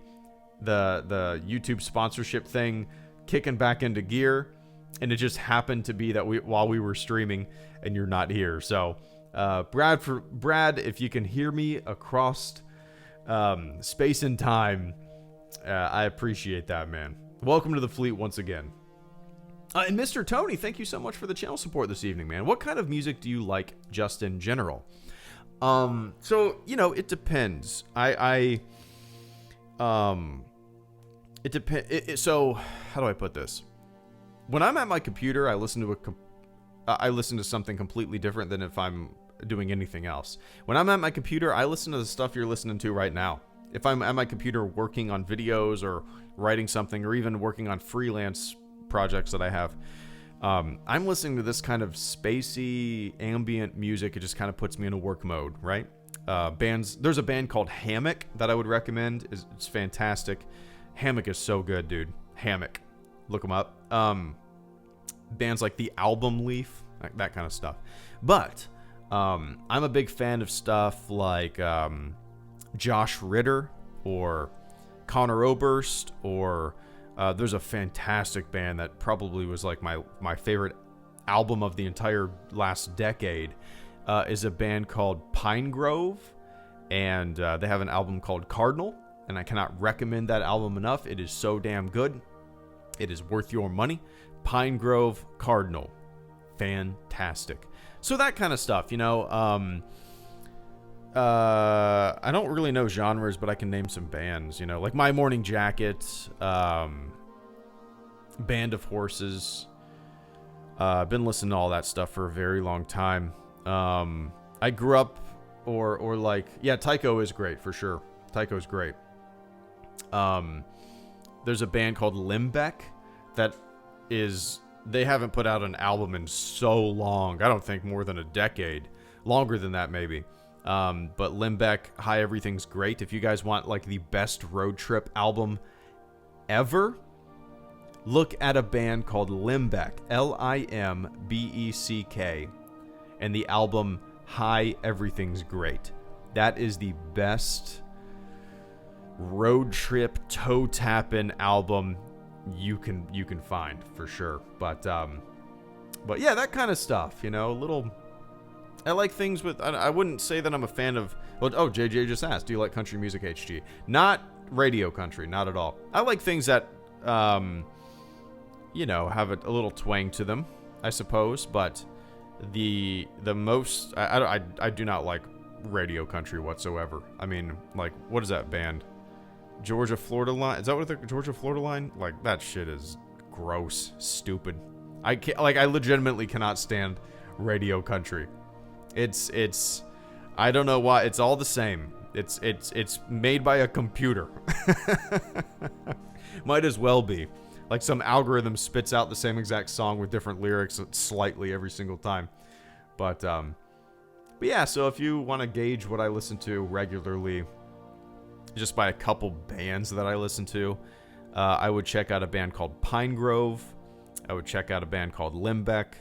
the YouTube sponsorship thing kicking back into gear. And it just happened to be that while we were streaming and you're not here. So Brad, if you can hear me across space and time, I appreciate that, man. Welcome to the fleet once again. And Mr. Tony, thank you so much for the channel support this evening, man. What kind of music do you like just in general? So, you know, it depends. It depends. So how do I put this? When I'm at my computer, I listen to something completely different than if I'm doing anything else. When I'm at my computer, I listen to the stuff you're listening to right now. If I'm at my computer working on videos or writing something, or even working on freelance projects that I have, I'm listening to this kind of spacey ambient music. It just kind of puts me in a work mode, right? There's a band called Hammock that I would recommend. It's fantastic. Hammock is so good, dude. Hammock, look them up. Bands like The Album Leaf, that kind of stuff. But I'm a big fan of stuff like Josh Ritter or Connor Oberst, or there's a fantastic band that probably was like my favorite album of the entire last decade, is a band called Pine Grove, and they have an album called Cardinal, and I cannot recommend that album enough. It is so damn good. It is worth your money. Pine Grove, Cardinal, fantastic. So that kind of stuff, you know. I don't really know genres, but I can name some bands, you know, like My Morning Jacket, Band of Horses. I've been listening to all that stuff for a very long time. I grew up, or like, yeah, Tycho is great for sure. Tycho is great. There's a band called Limbeck that is, they haven't put out an album in so long. I don't think more than a decade. Longer than that, maybe. But Limbeck, Hi, Everything's Great. If you guys want like the best road trip album ever, look at a band called Limbeck, Limbeck, and the album Hi, Everything's Great. That is the best road trip toe tapping album you can find for sure. But yeah, that kind of stuff, you know, little. I like things with. I wouldn't say that I'm a fan of. Well, oh, JJ just asked, do you like country music HG? Not radio country, not at all. I like things that, you know, have a little twang to them, I suppose. But the most, I do not like radio country whatsoever. I mean, like, what is that band? Georgia Florida Line? Is that what the Georgia Florida Line? Like, that shit is gross, stupid. I can't, like, I legitimately cannot stand radio country. It's I don't know why, it's all the same. It's made by a computer. Might as well be. Like some algorithm spits out the same exact song with different lyrics slightly every single time. But yeah, so if you want to gauge what I listen to regularly, just by a couple bands that I listen to, I would check out a band called Pine Grove. I would check out a band called Limbeck.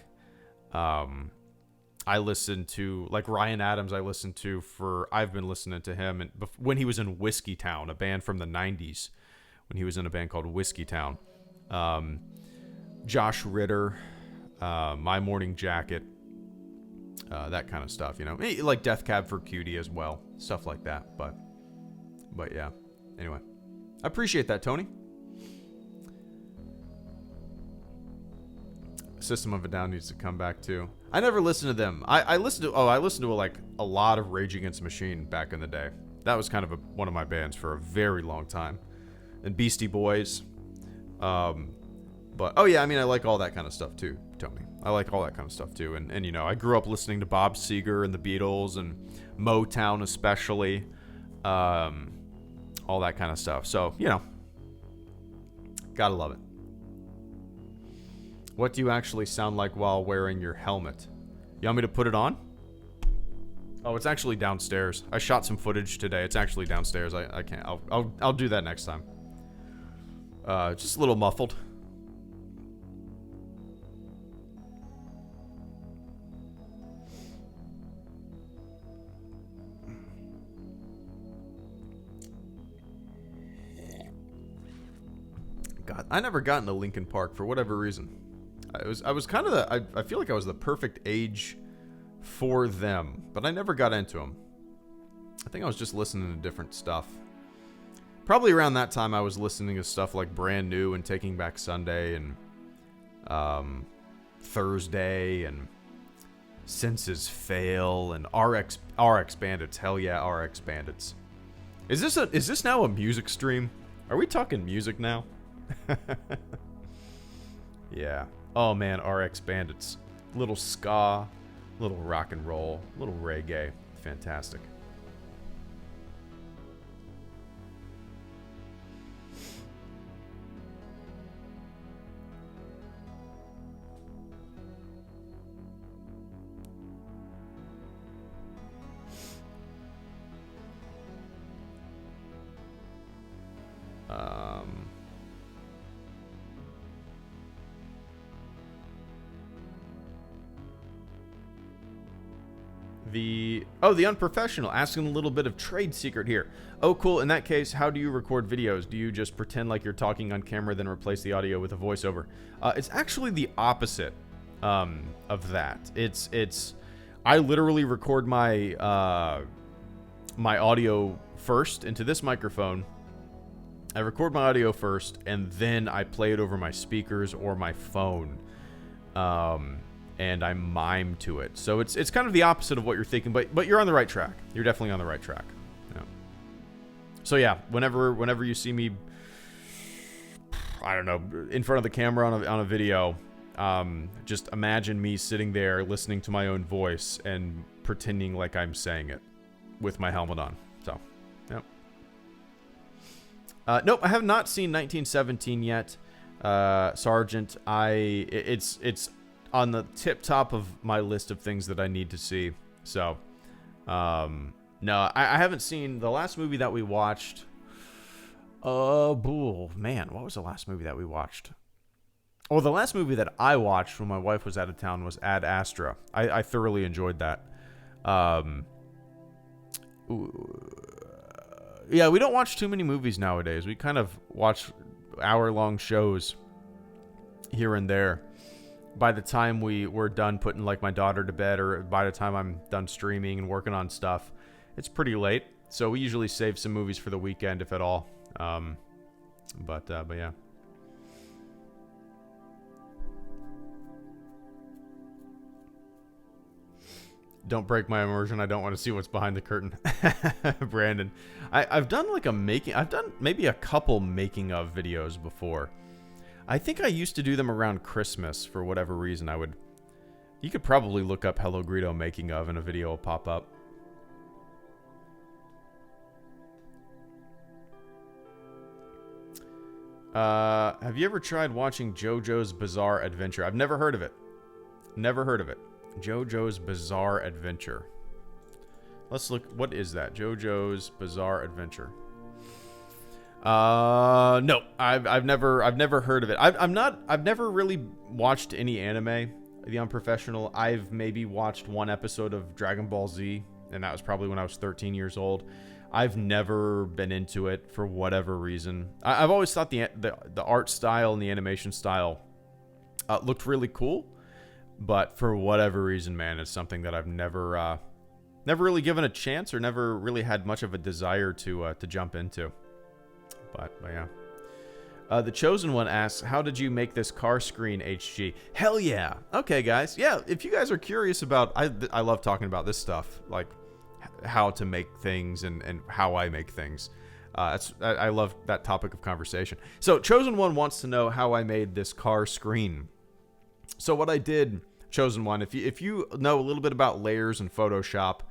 I listen to, like, Ryan Adams, I've been listening to him when he was in Whiskey Town, a band from the 90s, when he was in a band called Whiskey Town. Josh Ritter, My Morning Jacket, that kind of stuff, you know, like Death Cab for Cutie as well, stuff like that. But yeah, anyway, I appreciate that, Tony. System of a Down needs to come back too. I never listened to them. I listened to like a lot of Rage Against the Machine back in the day. That was kind of one of my bands for a very long time. And Beastie Boys. But oh yeah, I mean, I like all that kind of stuff too, Tony. I like all that kind of stuff too. And you know, I grew up listening to Bob Seger and the Beatles and Motown especially. All that kind of stuff. So, you know, gotta love it. What do you actually sound like while wearing your helmet? You want me to put it on? Oh, it's actually downstairs. I shot some footage today. It's actually downstairs. I can't. I'll do that next time. Just a little muffled. God, I never got into Linkin Park for whatever reason. I was kind of I feel like I was the perfect age for them, but I never got into them. I think I was just listening to different stuff. Probably around that time I was listening to stuff like Brand New and Taking Back Sunday and Thursday and Senses Fail and RX Bandits. Hell yeah, RX Bandits. Is this now a music stream? Are we talking music now? Yeah. Oh man, RX Bandits. Little ska, little rock and roll, little reggae. Fantastic. The Unprofessional asking a little bit of trade secret here. Oh, cool. In that case, how do you record videos? Do you just pretend like you're talking on camera, then replace the audio with a voiceover? It's actually the opposite of that. I literally record my my audio first into this microphone. I record my audio first, and then I play it over my speakers or my phone. And I mime to it. So it's kind of the opposite of what you're thinking, but you're on the right track. You're definitely on the right track. Yeah. So yeah, whenever you see me, I don't know, in front of the camera on a video, just imagine me sitting there listening to my own voice and pretending like I'm saying it with my helmet on. So, yep. Nope, I have not seen 1917 yet. Sergeant, it's on the tip top of my list of things that I need to see. So, no, I haven't seen the last movie that we watched. Man, what was the last movie that we watched? Oh, the last movie that I watched when my wife was out of town was Ad Astra. I thoroughly enjoyed that. Yeah, we don't watch too many movies nowadays. We kind of watch hour-long shows here and there. By the time we're done putting like my daughter to bed, or by the time I'm done streaming and working on stuff, it's pretty late. So we usually save some movies for the weekend, if at all. But yeah. Don't break my immersion. I don't want to see what's behind the curtain. Brandon. I've done like I've done maybe a couple making of videos before. I think I used to do them around Christmas for whatever reason. You could probably look up HelloGreedo making of and a video will pop up. Have you ever tried watching JoJo's Bizarre Adventure? I've never heard of it. Never heard of it. JoJo's Bizarre Adventure. Let's look. What is that? JoJo's Bizarre Adventure. No, I've never heard of it. I've never really watched any anime. The Unprofessional. I've maybe watched one episode of Dragon Ball Z, and that was probably when I was 13 years old. I've never been into it for whatever reason. I've always thought the art style and the animation style looked really cool. But for whatever reason, man, it's something that I've never really given a chance, or never really had much of a desire to jump into. But yeah. The Chosen One asks, how did you make this car screen, HG? Hell yeah. Okay, guys. Yeah, if you guys are curious about... I love talking about this stuff, like how to make things and how I make things. I love that topic of conversation. So Chosen One wants to know how I made this car screen. So what I did, Chosen One, if you know a little bit about layers in Photoshop,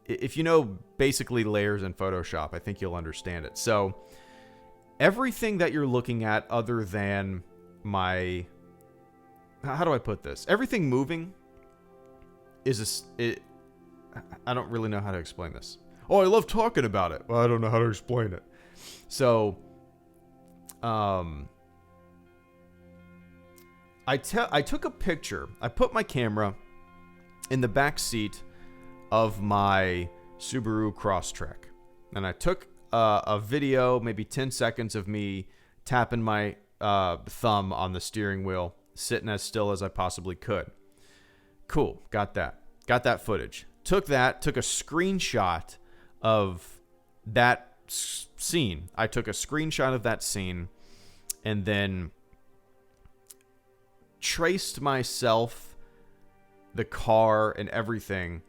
if you know basically layers in Photoshop, I think you'll understand it. So everything that you're looking at, other than my, how do I put this? Everything moving I don't really know how to explain this. Oh, I love talking about it. Well, I don't know how to explain it. So, I took a picture. I put my camera in the back seat of my Subaru Crosstrek, and I took a video, maybe 10 seconds of me tapping my thumb on the steering wheel, sitting as still as I possibly could. Cool, got that footage. Took a screenshot of that scene. I took a screenshot of that scene, and then traced myself, the car and everything,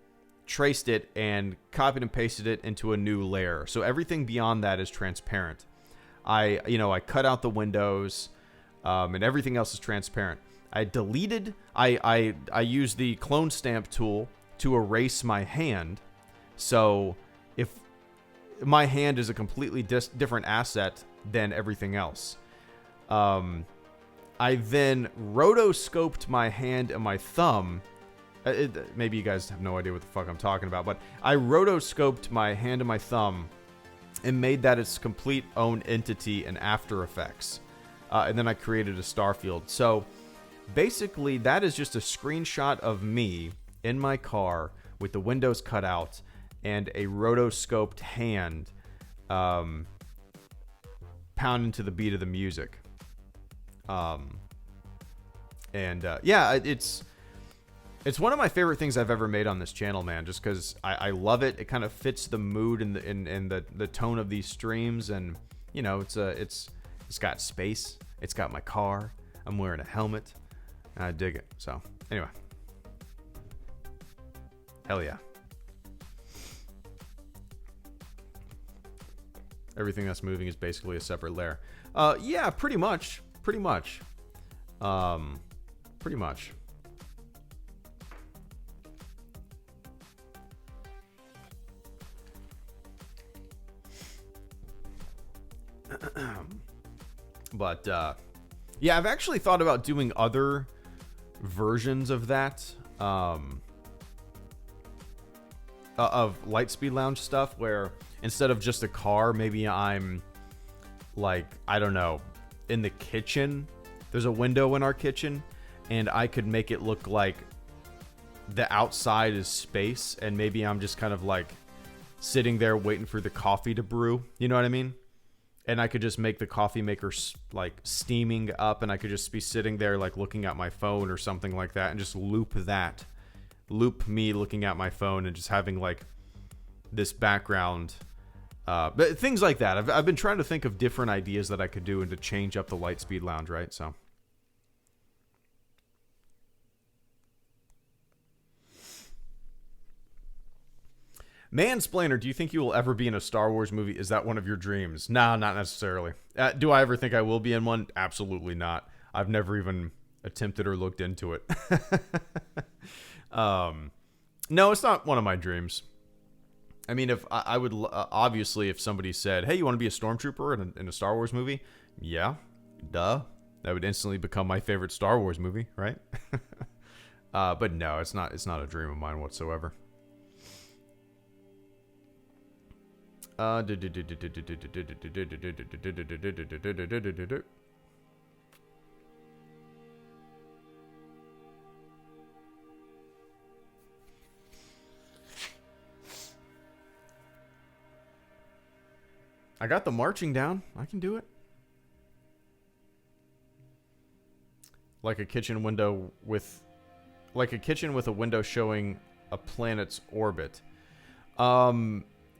traced it and copied and pasted it into a new layer. So everything beyond that is transparent. I cut out the windows, and everything else is transparent. I used the clone stamp tool to erase my hand. So if my hand is a completely different asset than everything else. I then rotoscoped my hand and my thumb. Maybe you guys have no idea what the fuck I'm talking about, but I rotoscoped my hand and my thumb and made that its complete own entity in After Effects. And then I created a star field. So basically, that is just a screenshot of me in my car with the windows cut out and a rotoscoped hand pounding to the beat of the music. Yeah, it's one of my favorite things I've ever made on this channel, man, just because I love it. It kind of fits the mood and the tone of these streams, and it's got space, it's got my car, I'm wearing a helmet, and I dig it. So anyway, hell yeah. Everything that's moving is basically a separate layer. Yeah, pretty much. Pretty much. But yeah, I've actually thought about doing other versions of that, of Lightspeed Lounge stuff, where instead of just a car, maybe I'm like, I don't know, in the kitchen. There's a window in our kitchen, and I could make it look like the outside is space, and maybe I'm just kind of like sitting there waiting for the coffee to brew. You know what I mean? And I could just make the coffee maker like steaming up, and I could just be sitting there like looking at my phone or something like that, and just loop me looking at my phone and just having like this background. But things like that. I've been trying to think of different ideas that I could do and to change up the Lightspeed Lounge, right? So. Mansplainer, do you think you will ever be in a Star Wars movie? Is that one of your dreams? Nah, not necessarily. Do I ever think I will be in one? Absolutely not. I've never even attempted or looked into it. No, it's not one of my dreams. I mean, if I would obviously, if somebody said, "Hey, you want to be a stormtrooper in a Star Wars movie?" Yeah, duh. That would instantly become my favorite Star Wars movie, right? But no, it's not. It's not a dream of mine whatsoever. I got the marching down. I can do it. Like a kitchen with a window showing a planet's orbit.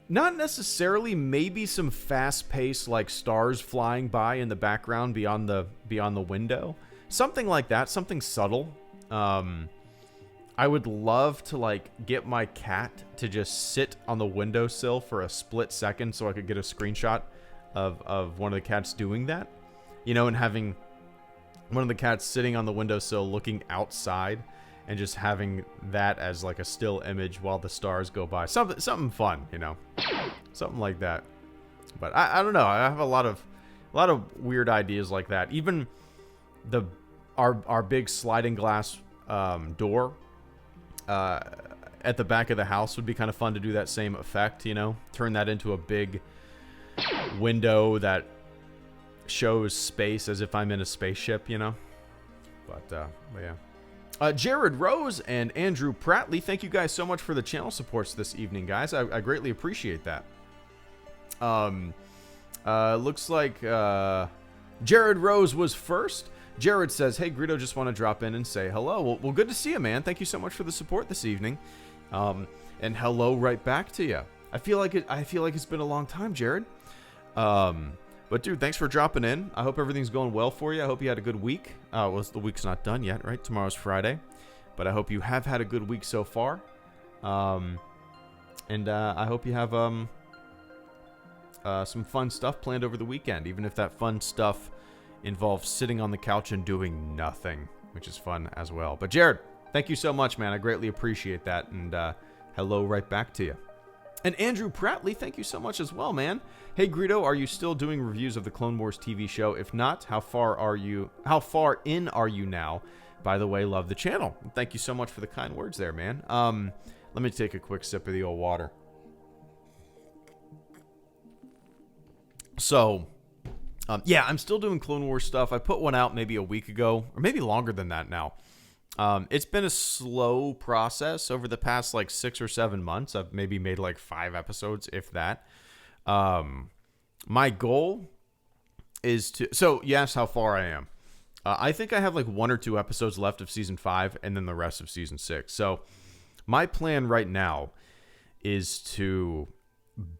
Not necessarily. Maybe some fast-paced, like stars flying by in the background beyond the window. Something like that. Something subtle. I would love to like get my cat to just sit on the windowsill for a split second so I could get a screenshot of one of the cats doing that. You know, and having one of the cats sitting on the windowsill looking outside and just having that as like a still image while the stars go by. Something fun, you know. Something like that. But I don't know. I have a lot of weird ideas like that. Even our big sliding glass door at the back of the house would be kind of fun to do that same effect, you know. Turn that into a big window that shows space as if I'm in a spaceship, you know. But yeah. Jared Rose and Andrew Prattley, thank you guys so much for the channel supports this evening, guys. I greatly appreciate that. Looks like Jared Rose was first. Jared says, "Hey, Greedo, just want to drop in and say hello." Well, good to see you, man. Thank you so much for the support this evening. And hello right back to you. I feel like it's been a long time, Jared. But dude, thanks for dropping in. I hope everything's going well for you. I hope you had a good week. Well, the week's not done yet, right? Tomorrow's Friday. But I hope you have had a good week so far. And I hope you have some fun stuff planned over the weekend, even if that fun stuff involves sitting on the couch and doing nothing, which is fun as well. But Jared, thank you so much, man. I greatly appreciate that. And hello right back to you. And Andrew Prattley, thank you so much as well, man. Hey, Greedo, are you still doing reviews of the Clone Wars TV show? If not, how far in are you now? By the way, love the channel. Thank you so much for the kind words there, man. Let me take a quick sip of the old water. So, yeah, I'm still doing Clone Wars stuff. I put one out maybe a week ago, or maybe longer than that now. It's been a slow process over the past like 6 or 7 months. I've maybe made like 5 episodes, if that. My goal is to... So, you asked how far I am. I think I have like 1 or 2 episodes left of Season 5 and then the rest of Season 6. So, my plan right now is to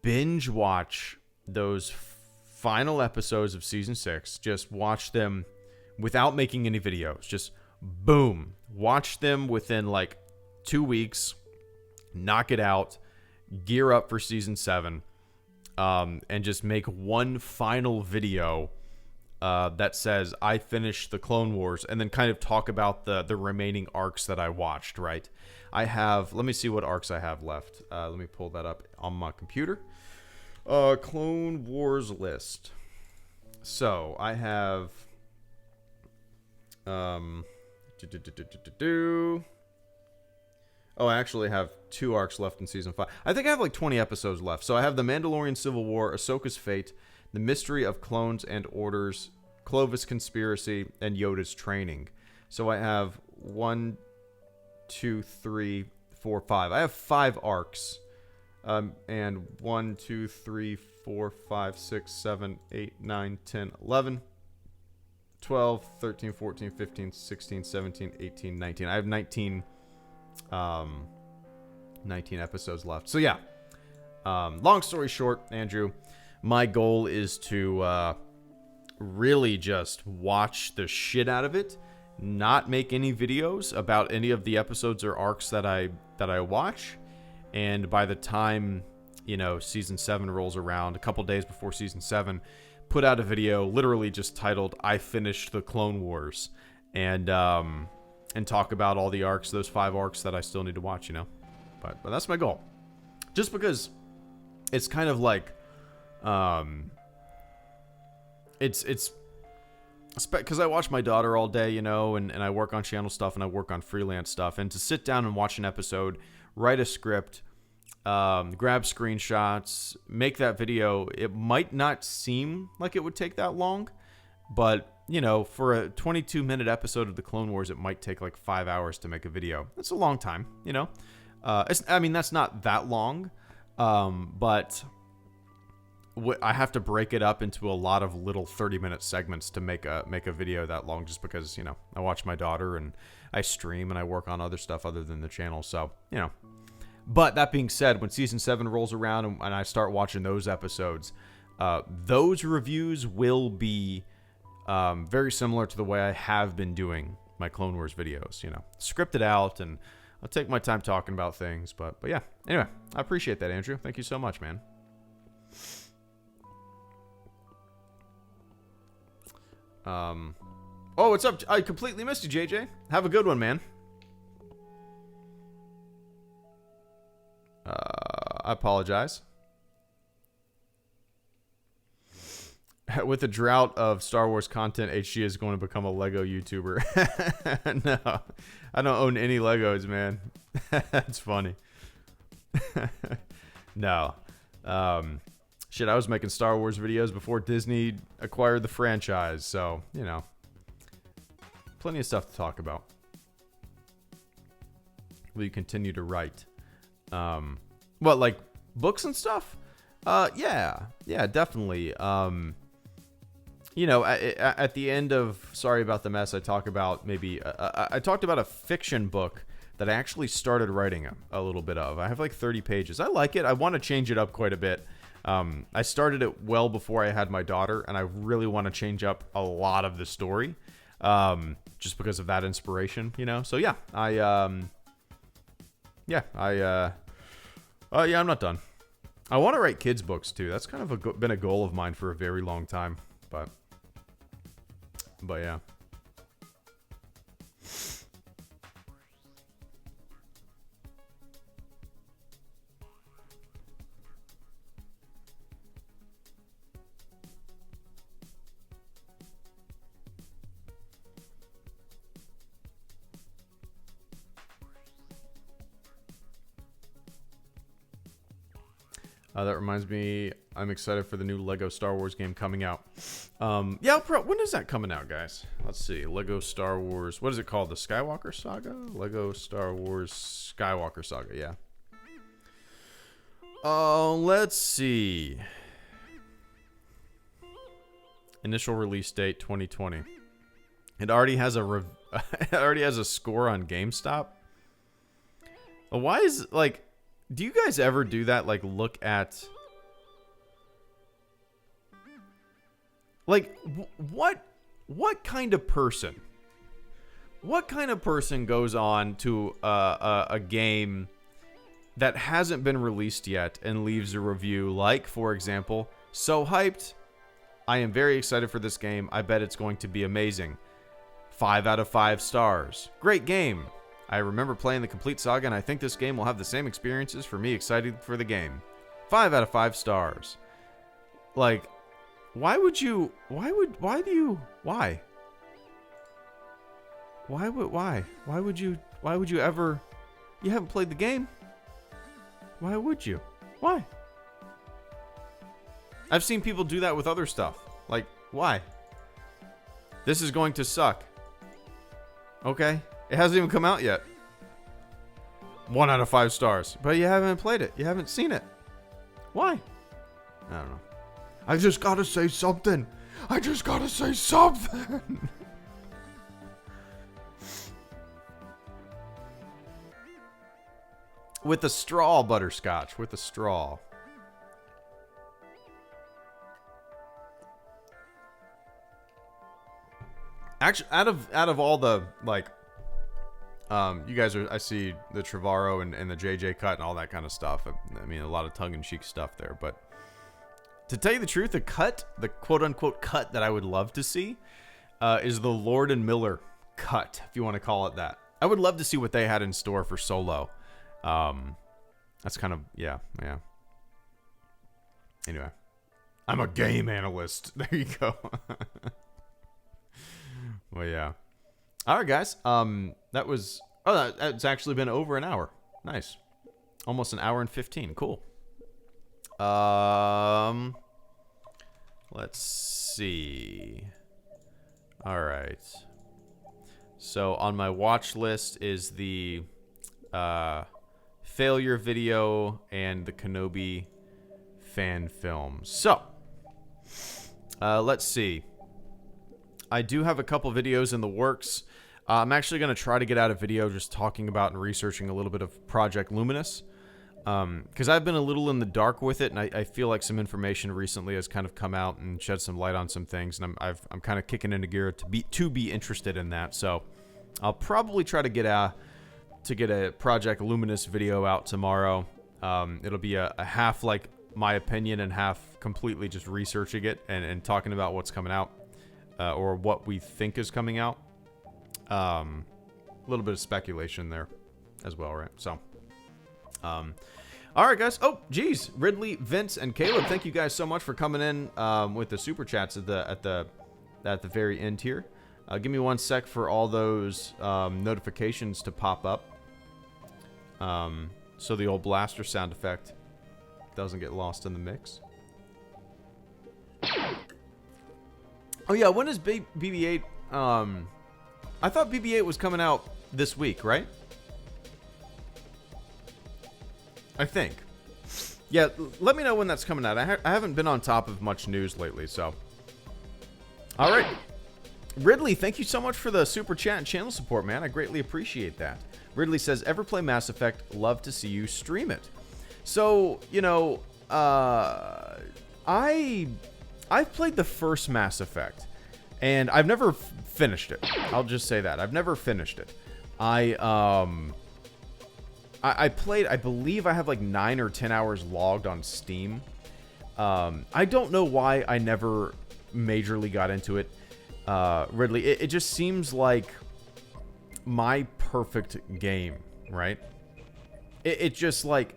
binge watch those final episodes of Season 6. Just watch them without making any videos. Just boom. Watch them within like 2 weeks. Knock it out. Gear up for Season 7. And just make one final video that says I finished the Clone Wars, and then kind of talk about the remaining arcs that I watched, right? I have, let me see what arcs I have left. Let me pull that up on my computer. Clone Wars list. So I have Oh, I actually have 2 arcs left in season 5. I think I have like 20 episodes left. So I have The Mandalorian Civil War, Ahsoka's Fate, The Mystery of Clones and Orders, Clovis Conspiracy, and Yoda's Training. So I have 1, 2, 3, 4, 5. I have 5 arcs. And 1, 2, 3, 4, 5, 6, 7, 8, 9, 10, 11, 12, 13, 14, 15, 16, 17, 18, 19. I have 19 episodes left. So yeah, long story short, Andrew, my goal is to really just watch the shit out of it, not make any videos about any of the episodes or arcs that I watch, and by the time, you know, season 7 rolls around, a couple days before season 7, put out a video literally just titled "I Finished the Clone Wars," and talk about all the arcs, those 5 arcs that I still need to watch, you know. But that's my goal. Just because it's kind of like, it's because I watch my daughter all day, you know, and I work on channel stuff and I work on freelance stuff, and to sit down and watch an episode, write a script, grab screenshots, make that video, it might not seem like it would take that long, but you know, for a 22-minute episode of the Clone Wars, it might take like 5 hours to make a video. That's a long time, you know. I mean, that's not that long, but I have to break it up into a lot of little 30-minute segments to make a video that long, just because, you know, I watch my daughter and I stream and I work on other stuff other than the channel. So, you know. But that being said, when season 7 rolls around and I start watching those episodes, those reviews will be very similar to the way I have been doing my Clone Wars videos, you know, scripted out, and I'll take my time talking about things, but yeah. Anyway, I appreciate that, Andrew. Thank you so much, man. Oh, what's up? I completely missed you, JJ. Have a good one, man. I apologize. With the drought of Star Wars content, HG is going to become a Lego YouTuber. No, I don't own any Legos, man. That's funny. No. Shit, I was making Star Wars videos before Disney acquired the franchise, so, you know. Plenty of stuff to talk about. Will you continue to write? What, like books and stuff? Yeah, definitely. You know, at the end of Sorry About the Mess, I talk about maybe I talked about a fiction book that I actually started writing a little bit of. I have like 30 pages. I like it. I want to change it up quite a bit. I started it well before I had my daughter, and I really want to change up a lot of the story, just because of that inspiration, you know. So yeah, I'm not done. I want to write kids books too. That's kind of been a goal of mine for a very long time, but yeah. That reminds me, I'm excited for the new Lego Star Wars game coming out. Yeah, when is that coming out, guys? Let's see. Lego Star Wars. What is it called? The Skywalker Saga? Lego Star Wars Skywalker Saga, yeah. Let's see. Initial release date 2020. It already has it already has a score on GameStop. Why is, like, do you guys ever do that? Like, look at, like, what kind of person? What kind of person goes on to a game that hasn't been released yet and leaves a review like, for example, so hyped, I am very excited for this game. I bet it's going to be amazing. 5 out of 5 stars. Great game. I remember playing the complete saga, and I think this game will have the same experiences for me excited for the game. 5 out of 5 stars. Like, Why would you? Why would you ever? You haven't played the game. Why would you? Why? I've seen people do that with other stuff. Like, why? This is going to suck. Okay? It hasn't even come out yet. 1 out of 5 stars. But you haven't played it. You haven't seen it. Why? I don't know. I just gotta say something. I just gotta say something. With a straw, Butterscotch. With a straw. Actually, out of all the, like, you guys are, I see the Trevorrow and the JJ cut and all that kind of stuff. I mean, a lot of tongue-in-cheek stuff there. But to tell you the truth, the quote-unquote cut that I would love to see is the Lord and Miller cut, if you want to call it that. I would love to see what they had in store for Solo. That's kind of, yeah. Anyway, I'm a game analyst. There you go. Well, yeah. All right, guys. That's actually been over an hour. Nice. Almost an hour and 15. Cool. Let's see. All right. So on my watch list is the failure video and the Kenobi fan film. So let's see. I do have a couple videos in the works. I'm actually going to try to get out a video just talking about and researching a little bit of Project Luminous. Because I've been a little in the dark with it, and I feel like some information recently has kind of come out and shed some light on some things, and I'm kind of kicking into gear to be interested in that. So I'll probably try to get a Project Luminous video out tomorrow. It'll be a half like my opinion and half completely just researching it and talking about what's coming out. Or what we think is coming out. A little bit of speculation there as well, right? So, all right, guys. Oh, geez, Ridley, Vince, and Caleb, thank you guys so much for coming in with the super chats at the very end here. Give me 1 sec for all those notifications to pop up, so the old blaster sound effect doesn't get lost in the mix. Oh, yeah, when is BB-8? I thought BB-8 was coming out this week, right? I think. Yeah, let me know when that's coming out. I haven't been on top of much news lately, so. All right. Ridley, thank you so much for the super chat and channel support, man. I greatly appreciate that. Ridley says, ever play Mass Effect? Love to see you stream it. So, you know, I've played the first Mass Effect, and I've never finished it. I'll just say that. I've never finished it. I played, I believe I have like 9 or 10 hours logged on Steam. I don't know why I never majorly got into it. Ridley, it just seems like my perfect game, right? It just like,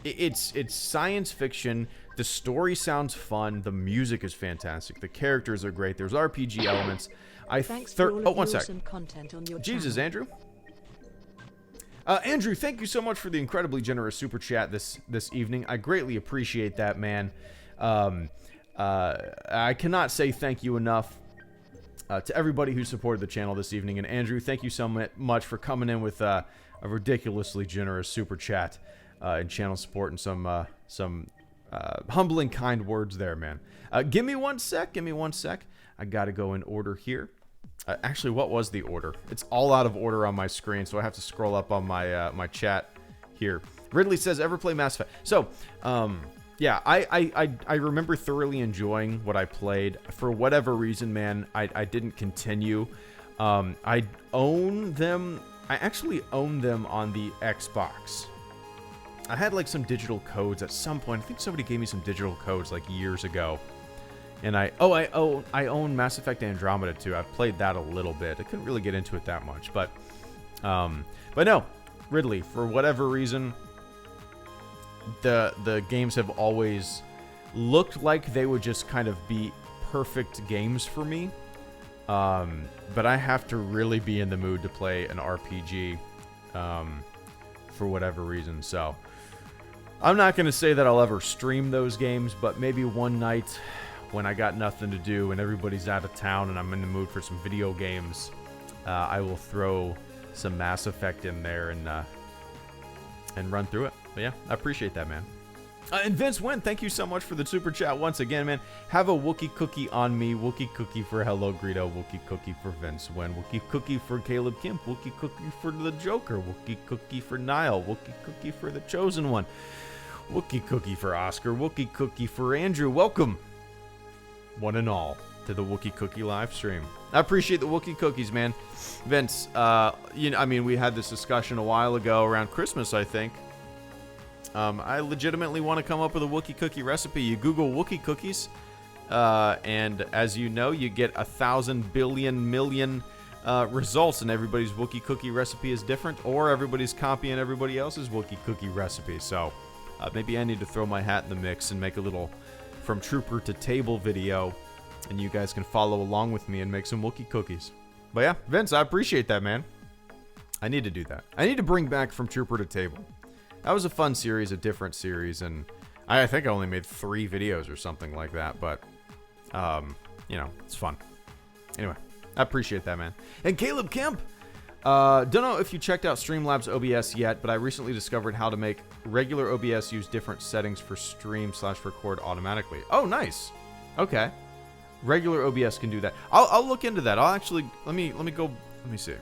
it's science fiction. The story sounds fun. The music is fantastic. The characters are great. There's RPG elements. Thanks for all of 1 your sec. awesome content on your Jesus, channel. Andrew. Andrew, thank you so much for the incredibly generous super chat this evening. I greatly appreciate that, man. I cannot say thank you enough to everybody who supported the channel this evening. And Andrew, thank you so much for coming in with a ridiculously generous super chat and channel support and some humbling kind words there, man. Give me 1 sec. Give me 1 sec. I gotta go in order here. Actually, what was the order? It's all out of order on my screen, so I have to scroll up on my my chat here. Ridley says, ever play Mass Effect? So, yeah, I remember thoroughly enjoying what I played. For whatever reason, man, I didn't continue. I own them. I actually own them on the Xbox. I had like some digital codes at some point. I think somebody gave me some digital codes like years ago. And I own Mass Effect Andromeda too. I've played that a little bit. I couldn't really get into it that much, but no, Ridley, for whatever reason, the games have always looked like they would just kind of be perfect games for me. But I have to really be in the mood to play an RPG for whatever reason. So I'm not going to say that I'll ever stream those games, but maybe one night when I got nothing to do and everybody's out of town and I'm in the mood for some video games, I will throw some Mass Effect in there and run through it. But yeah, I appreciate that, man. And Vince Wynn, thank you so much for the super chat once again, man. Have a Wookie cookie on me. Wookie cookie for HelloGreedo. Wookie cookie for Vince Wynn. Wookie cookie for Caleb Kemp. Wookie cookie for the Joker. Wookie cookie for Niall. Wookie cookie for the Chosen One. Wookie cookie for Oscar. Wookie cookie for Andrew. Welcome, one and all, to the Wookie Cookie live stream. I appreciate the Wookie cookies, man. Vince, we had this discussion a while ago around Christmas, I think. I legitimately want to come up with a Wookie cookie recipe. You Google Wookie cookies, and as you know, you get 1,000 billion million results, and everybody's Wookie cookie recipe is different, or everybody's copying everybody else's Wookie cookie recipe. So maybe I need to throw my hat in the mix and make a little From Trooper to Table video, and you guys can follow along with me and make some Wookie cookies. But yeah, Vince, I appreciate that, man. I need to do that. I need to bring back From Trooper to Table. That was a fun series, a different series, and I think I only made 3 videos or something like that, but, it's fun. Anyway, I appreciate that, man. And Caleb Kemp, don't know if you checked out Streamlabs OBS yet, but I recently discovered how to make regular OBS use different settings for stream/record automatically. Oh, nice. Okay. Regular OBS can do that. I'll look into that. I'll actually, let me see.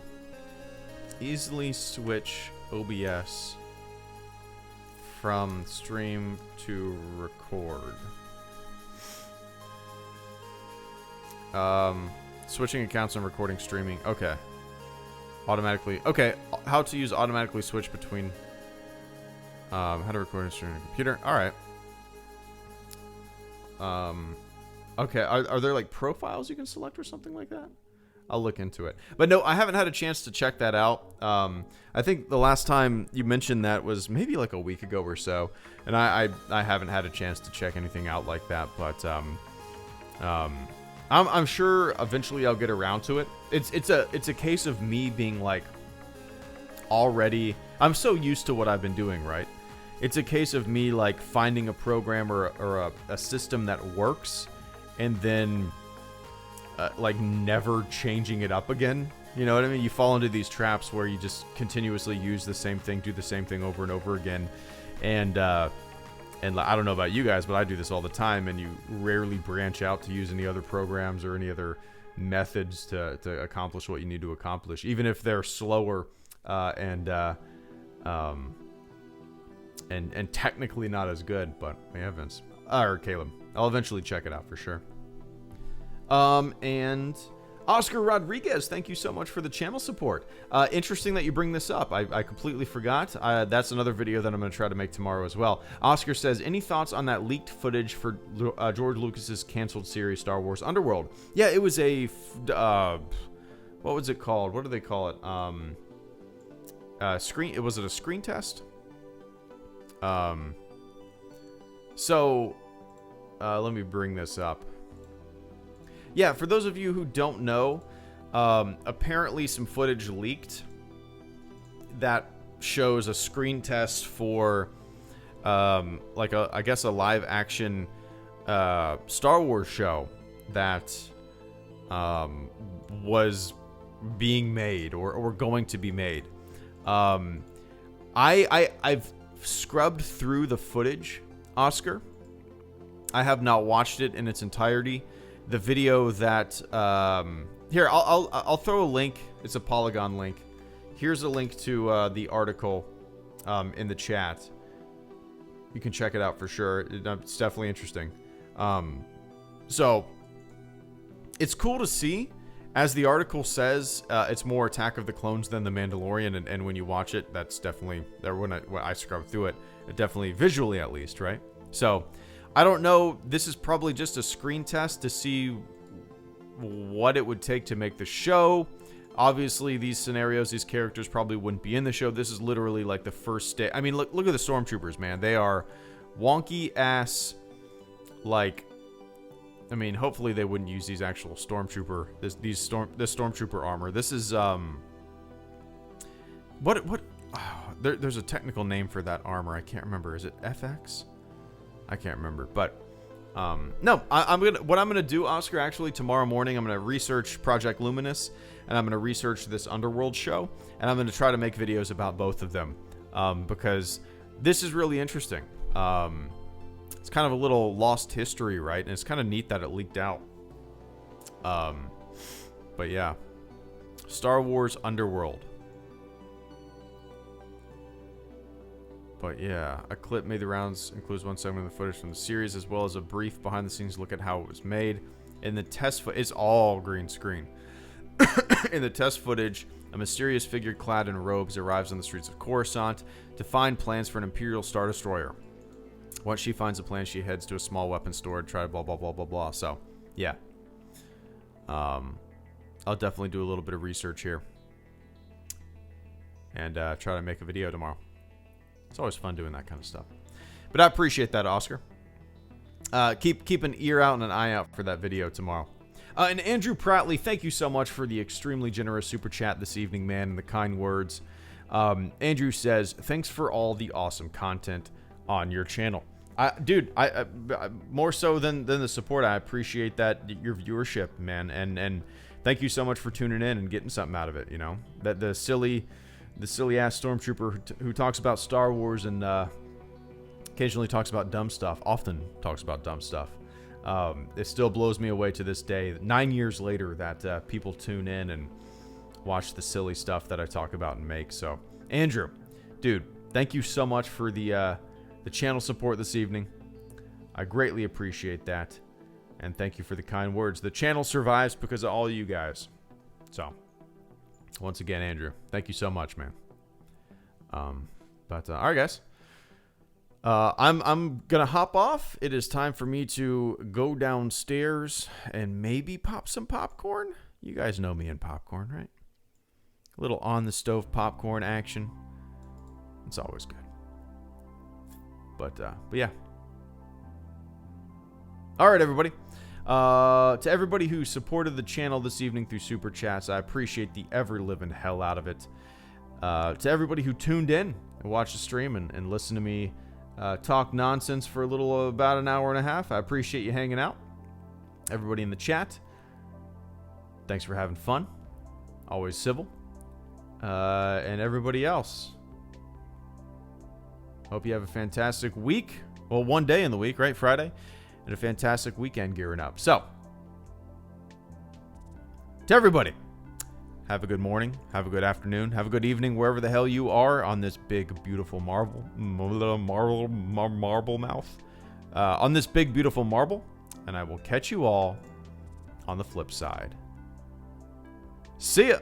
Easily switch OBS from stream to record. Switching accounts and recording streaming. Okay. Automatically. Okay. How to use automatically switch between. How to record and stream on a computer. All right. Okay. Are there like profiles you can select or something like that? I'll look into it. But no, I haven't had a chance to check that out. I think the last time you mentioned that was maybe like a week ago or so, and I haven't had a chance to check anything out like that. But I'm sure eventually I'll get around to it. It's a case of me being like already. I'm so used to what I've been doing, right? It's a case of me like finding a program or a system that works, and then like never changing it up again. You know what I mean? You fall into these traps where you just continuously use the same thing, do the same thing over and over again. And I don't know about you guys, but I do this all the time, and you rarely branch out to use any other programs or any other methods to accomplish what you need to accomplish, even if they're slower and technically not as good. But yeah, Vince or Caleb, I'll eventually check it out for sure. And Oscar Rodriguez, thank you so much for the channel support. Interesting that you bring this up. I completely forgot. That's another video that I'm going to try to make tomorrow as well. Oscar says, any thoughts on that leaked footage for George Lucas's canceled series Star Wars Underworld? Yeah, it was a what was it called? What do they call it? Screen. Was it a screen test? So let me bring this up. Yeah, for those of you who don't know, apparently some footage leaked that shows a screen test for, I guess a live action Star Wars show that was being made or going to be made. I've scrubbed through the footage, Oscar. I have not watched it in its entirety. The video that here I'll throw a link. It's a Polygon link. Here's a link to the article in the chat. You can check it out for sure. It's definitely interesting. So it's cool to see. As the article says, it's more Attack of the Clones than The Mandalorian, and when you watch it, that's definitely when I scrubbed through it, definitely visually at least, right? So I don't know. This is probably just a screen test to see what it would take to make the show. Obviously, these scenarios, these characters probably wouldn't be in the show. This is literally like the first day. I mean, look at the Stormtroopers, man. They are wonky ass, like, I mean, hopefully they wouldn't use these actual stormtrooper, this stormtrooper armor. This is, there's a technical name for that armor. I can't remember. Is it FX? I can't remember. But, no, what I'm gonna do, Oscar, actually, tomorrow morning, I'm gonna research Project Luminous, and I'm gonna research this Underworld show, and I'm gonna try to make videos about both of them, because this is really interesting. It's kind of a little lost history, right? And it's kind of neat that it leaked out. But yeah, Star Wars Underworld. But yeah, a clip made the rounds, includes one segment of the footage from the series, as well as a brief behind-the-scenes look at how it was made. In the test it's all green screen. In the test footage, a mysterious figure clad in robes arrives on the streets of Coruscant to find plans for an Imperial Star Destroyer. Once she finds a plan, she heads to a small weapons store to try blah, blah, blah, blah, blah. So, yeah. I'll definitely do a little bit of research here. And try to make a video tomorrow. It's always fun doing that kind of stuff. But I appreciate that, Oscar. Keep an ear out and an eye out for that video tomorrow. And Andrew Prattley, thank you so much for the extremely generous super chat this evening, man, and the kind words. Andrew says, thanks for all the awesome content on your channel. Dude, I more so than the support, I appreciate that, your viewership, man, and thank you so much for tuning in and getting something out of it, you know? That the silly ass stormtrooper who talks about Star Wars and occasionally talks about dumb stuff, often talks about dumb stuff. It still blows me away to this day, 9 years later, that people tune in and watch the silly stuff that I talk about and make. So, Andrew, dude, thank you so much for the channel support this evening. I greatly appreciate that. And thank you for the kind words. The channel survives because of all you guys. So, once again, Andrew, thank you so much, man. All right, guys. I'm gonna hop off. It is time for me to go downstairs and maybe pop some popcorn. You guys know me and popcorn, right? A little on the stove popcorn action. It's always good. But yeah. All right, everybody. To everybody who supported the channel this evening through Super Chats, I appreciate the ever-living hell out of it. To everybody who tuned in and watched the stream and listened to me talk nonsense for a little about an hour and a half, I appreciate you hanging out. Everybody in the chat, thanks for having fun. Always civil. And everybody else, hope you have a fantastic week. Well, one day in the week, right? Friday. And a fantastic weekend gearing up. So, to everybody, have a good morning, have a good afternoon, have a good evening, wherever the hell you are on this big, beautiful marble mouth. On this big, beautiful marble. And I will catch you all on the flip side. See ya!